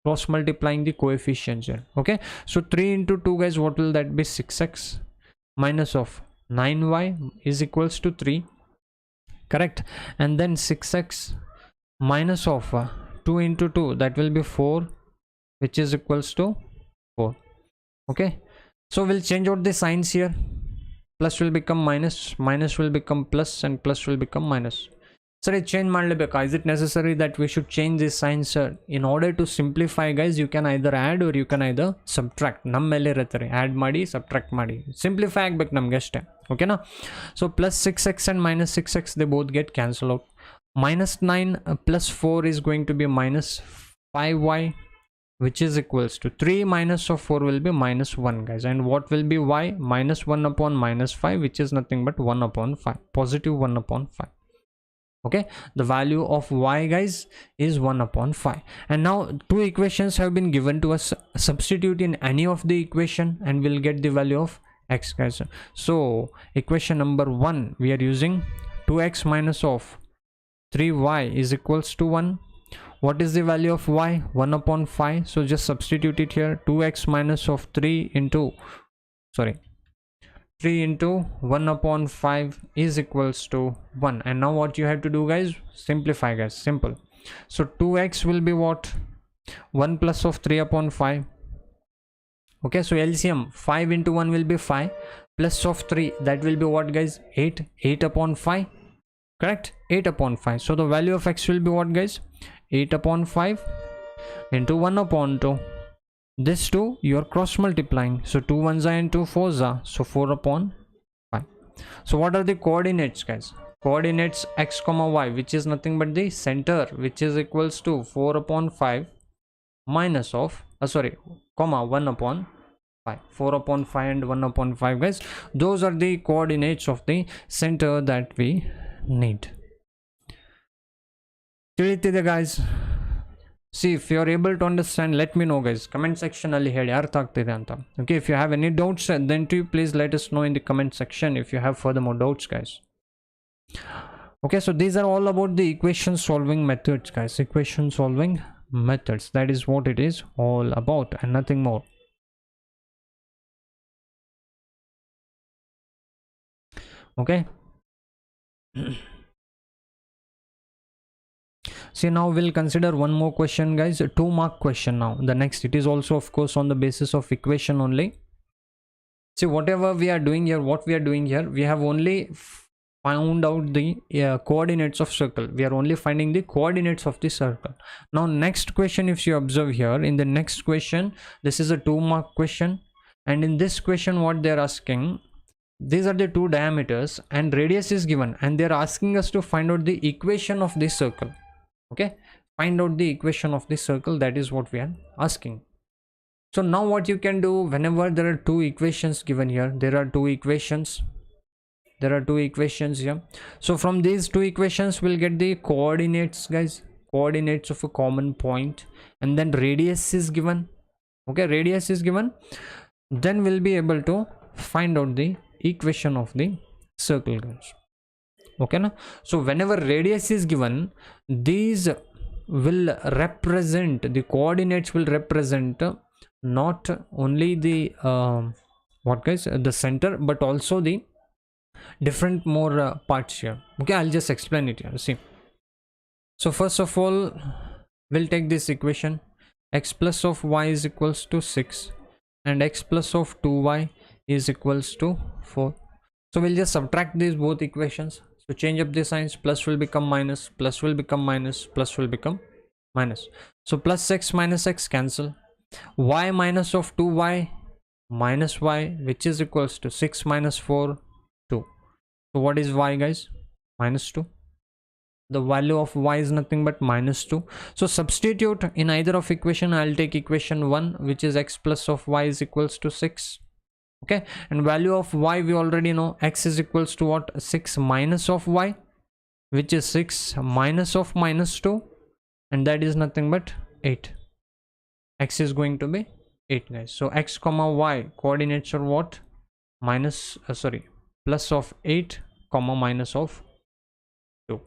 cross multiplying the coefficients here. Okay, so 3 into 2 guys, what will that be? 6x minus of 9y is equals to 3, correct? And then 6x minus of 2 into 2, that will be 4, which is equals to 4. Okay, so we'll change out the signs here. Plus will become minus, minus will become plus, and plus will become minus. Sir, change ಮಾಡಲೇಬೇಕಾ? Is it necessary that we should change this sign sir? In order to simplify guys, you can either add or you can either subtract. ನಮ್ಮ ಮೇಲೆ ಇರುತ್ತೆ, add ಮಾಡಿ subtract ಮಾಡಿ, simplify ಆಗಬೇಕು ನಮಗೆ ಅಷ್ಟೇ. ಓಕೆನಾ? So plus 6x and minus 6x, they both get cancelled out. Minus 9 plus 4 is going to be minus 5y, which is equals to 3 minus of 4 will be minus 1 guys. And what will be y? Minus 1 upon minus 5, which is nothing but 1 upon 5, positive 1 upon 5. Okay, the value of y guys is 1 upon 5. And now 2 equations have been given to us. Substitute in any of the equation and we'll get the value of x guys. So equation number 1, we are using 2x minus of 3y is equals to 1. What is the value of y? 1 upon 5. So just substitute it here. 2x minus of 3 into, sorry, 3 into 1 upon 5 is equals to 1. And now what you have to do, guys, simplify, guys. Simple. So 2x will be what? 1 plus of 3 upon 5. Okay, so LCM 5 into 1 will be 5 plus of 3, that will be what, guys? 8 upon 5. Correct? 8 upon 5. So the value of x will be what, guys? 8 upon 5 into 1 upon 2. This 2 you are cross multiplying, so 2 1s are into 4s are, so 4 upon 5. So what are the coordinates, guys? Coordinates x comma y, which is nothing but the center, which is equals to 4 upon 5 minus of comma 1 upon 5. 4 upon 5 and 1 upon 5, guys. Those are the coordinates of the center that we need. ತಿಳಿತಿದೆ, guys? See, if you are able to understand, let me know, guys. Comment section alli heli artha agtide anta. Okay, if you have any doubts, then please let us know in the comment section if you have further more doubts, guys. Okay, so these are all about the equation solving methods, guys. Equation solving methods, that is what it is all about and nothing more. Okay. See, now we'll consider one more question, guys. A 2-mark question now. The next, it is also of course on the basis of equation only. See, whatever we are doing here, we have only found out the coordinates of circle. We are only finding the coordinates of the circle. Now next question, if you observe here, in the next question, this is a 2-mark question, and in this question what they are asking, these are the two diameters and radius is given, and they are asking us to find out the equation of this circle. Okay, find out the equation of this circle, that is what we are asking. So now what you can do, whenever there are two equations given here, there are two equations here. So from these two equations we'll get the coordinates, guys, coordinates of a common point, and then radius is given. Okay, radius is given, then we'll be able to find out the equation of the circle, guys. Okay, now so whenever radius is given, these will represent, the coordinates will represent not only the what, guys, the center, but also the different more parts here. Okay, I'll just explain it here. See, so first of all, we'll take this equation, x plus of y is equals to 6 and x plus of 2y is equals to 4. So we'll just subtract these both equations. So change up the signs, plus will become minus, plus will become minus, plus will become minus. So plus x minus x cancel, y minus of 2y minus y, which is equals to 6 minus 4, 2. So what is y, guys? Minus 2. The value of y is nothing but minus 2. So substitute in either of equation. I'll take equation 1, which is x plus of y is equals to 6. Okay, and value of y we already know, x is equals to what? 6 minus of y, which is 6 minus of minus 2, and that is nothing but 8. X is going to be 8, guys. So x comma y coordinates are what? Minus plus of 8 comma minus of 2.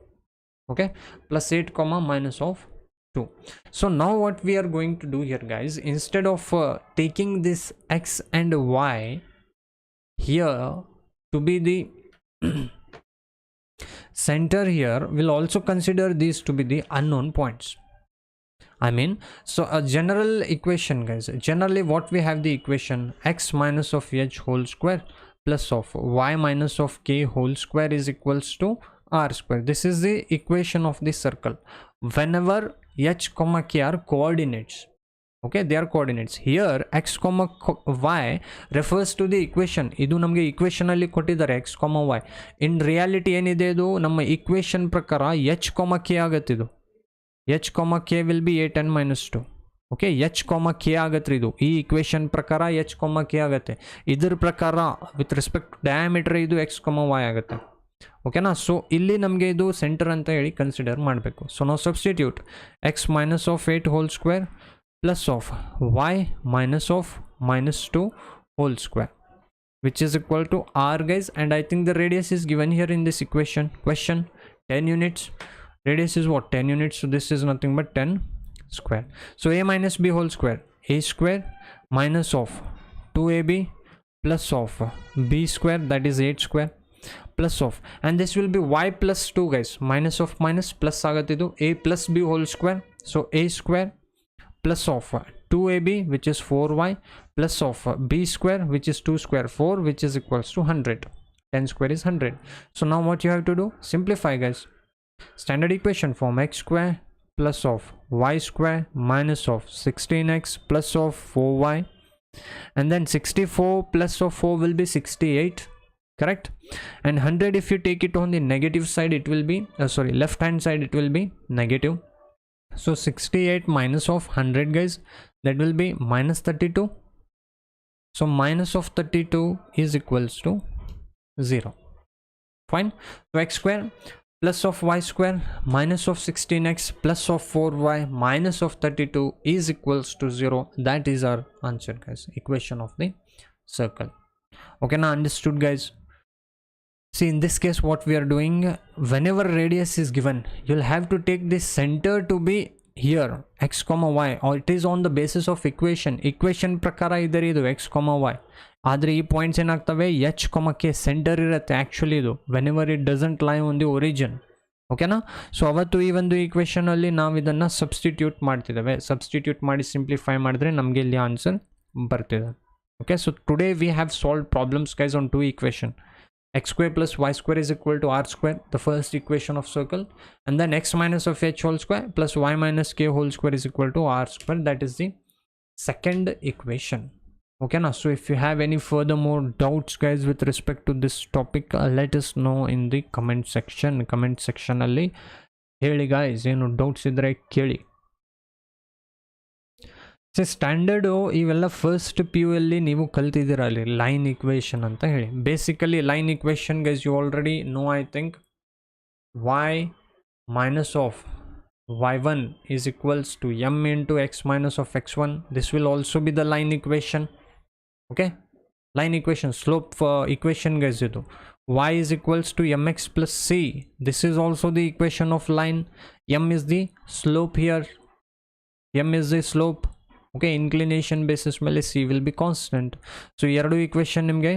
Okay, plus 8 comma minus of 2. So now what we are going to do here, guys, instead of taking this x and y here to be the center here, we'll also consider these to be the unknown points. I mean, so a general equation, guys, generally what we have, the equation x minus of h whole square plus of y minus of k whole square is equals to r square. This is the equation of the circle whenever h comma k are coordinates. Okay, they are coordinates. Here x comma y refers to the equation. Idu namge equation alli kottidare x comma y. In reality enide idu namma equation prakara h comma k agutte idu. h comma k will be 8 and minus 2. Okay, h comma k agutte idu. Ee equation prakara h comma k agutte. Idar prakara with respect to diameter idu x comma y agutte. Okay na, so illi namge idu center anta heli consider ಮಾಡಬೇಕು. So now substitute x minus of 8 whole square plus of y minus of minus 2 whole square, which is equal to r, guys, and I think the radius is given here in this equation. Question, 10 units. Radius is what? 10 units. So this is nothing but 10 square. So a minus b whole square, a square minus of 2ab plus of b square, that is 8 square, plus of, and this will be y plus 2 guys, minus of minus plus agatidu a plus b whole square, so a square plus of 2ab which is 4y plus of b square which is 2 square 4 which is equals to 100. 10 square is 100. So now what you have to do, simplify guys. Standard equation form x square plus of y square minus of 16x plus of 4y, and then 64 plus of 4 will be 68, correct? And 100, if you take it on the negative side, it will be left hand side, it will be negative. So 68 minus of 100 guys, that will be minus 32. So minus of 32 is equals to 0. Fine. So x square plus of y square minus of 16x plus of 4y minus of 32 is equals to 0. That is our answer guys, equation of the circle. Okay, now understood guys? See, in this case what we are doing, whenever radius is given, you'll have to take this center to be here, x comma y, or it is on the basis of equation prakara idare idu x comma y. ಆದರೆ ಈ points ಏನಾಗ್ತವೆ, H ಕೊಮಕ್ಕೆ centre ಇರುತ್ತೆ actually ಇದು, whenever it doesn't ಲೈ on the origin. ಓಕೆನಾ? So ಅವತ್ತು ಈ ಒಂದು ಈಕ್ವೇಷನಲ್ಲಿ ನಾವು ಇದನ್ನು ಸಬ್ಸ್ಟಿಟ್ಯೂಟ್ ಮಾಡ್ತಿದ್ದೇವೆ. ಸಬ್ಸ್ಟಿಟ್ಯೂಟ್ ಮಾಡಿ ಸಿಂಪ್ಲಿಫೈ ಮಾಡಿದ್ರೆ ನಮಗೆ ಇಲ್ಲಿ ಆನ್ಸರ್ ಬರ್ತಿದೆ. Okay, so today we have solve problems guys on 2 equation. x square plus y square is equal to r square, the first equation of circle, and then x minus of h whole square plus y minus k whole square is equal to r square. That is the second equation. Okay now, so if you have any further more doubts guys with respect to this topic, let us know in the comment section alli heli guys, ಏನು doubts ಇದ್ರೆ ಕೇಳಿ. So standard ಇವೆಲ್ಲ first P U ಅಲ್ಲಿ ನೀವು ಕಲ್ತಿದ್ದೀರ ಅಲ್ಲಿ line equation ಅಂತ ಹೇಳಿ. Basically line equation guys you already know, I think y minus of y1 is equals to m into x minus of x1. This will also be the line equation. Okay, line equation, slope equation guys idu. Y is equals to mx plus c. This is also the equation of line. M is the slope here, m is the slope. Okay, inclination basis ಮೇಲೆ c will be constant. So ಎರಡು equation ನಿಮಗೆ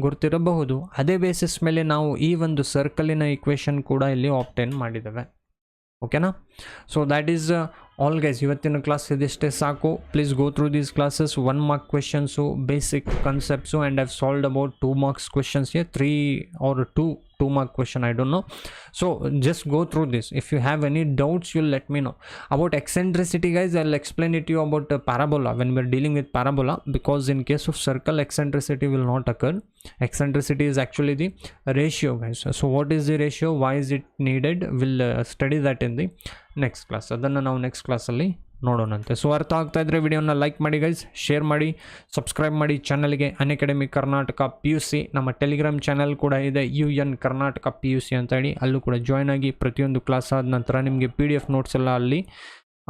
ಗೊತ್ತಿರಬಹುದು. ಅದೇ basis ಮೇಲೆ ನಾವು ಈ ಒಂದು ಸರ್ಕಲಿನ equation ಕೂಡ ಇಲ್ಲಿ ಆಬ್ಟೈನ್ ಮಾಡಿದ್ದೇವೆ. ಓಕೆನಾ? So that is all guys. ಇವತ್ತಿನ ಕ್ಲಾಸ್ ಇದಿಷ್ಟೇ ಸಾಕು. Please go through these classes. 1 mark questions, basic concepts, and I've solved about 2 marks questions here, 3 or 2 mark question, I don't know. So just go through this. If you have any doubts, you'll let me know. About eccentricity guys, I'll explain it to you about parabola when we're dealing with parabola, because in case of circle eccentricity will not occur. Eccentricity is actually the ratio guys. So what is the ratio, why is it needed, we'll study that in the next class. ಅದನ್ನು ನಾವು next ಕ್ಲಾಸಲ್ಲಿ ನೋಡೋಣಂತೆ. So ಅರ್ಥ ಆಗ್ತಾ ಇದ್ರೆ ವಿಡಿಯೋನ like ಮಾಡಿ guys, share ಮಾಡಿ, subscribe ಮಾಡಿ ಚಾನಲ್ಗೆ. ಅನ್ಅಕಾಡೆಮಿ ಕರ್ನಾಟಕ PUC ನಮ್ಮ ಟೆಲಿಗ್ರಾಮ್ ಚಾನಲ್ ಕೂಡ ಇದೆ, UN ಕರ್ನಾಟಕ PUC ಅಂತ ಹೇಳಿ. ಅಲ್ಲೂ ಕೂಡ ಜಾಯ್ನ್ ಆಗಿ ಪ್ರತಿಯೊಂದು ಕ್ಲಾಸ್ ಆದ ನಂತರ ನಿಮಗೆ PDF ನೋಟ್ಸ್ ಎಲ್ಲ ಅಲ್ಲಿ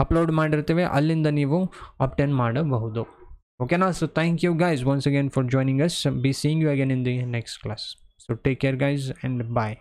ಅಪ್ಲೋಡ್ ಮಾಡಿರ್ತೀವಿ, ಅಲ್ಲಿಂದ ನೀವು ಅಬ್ಟೈನ್ ಮಾಡಬಹುದು. ಓಕೆನಾ? So thank you guys once again for joining us. Be seeing you again in the next class. So take care guys and bye.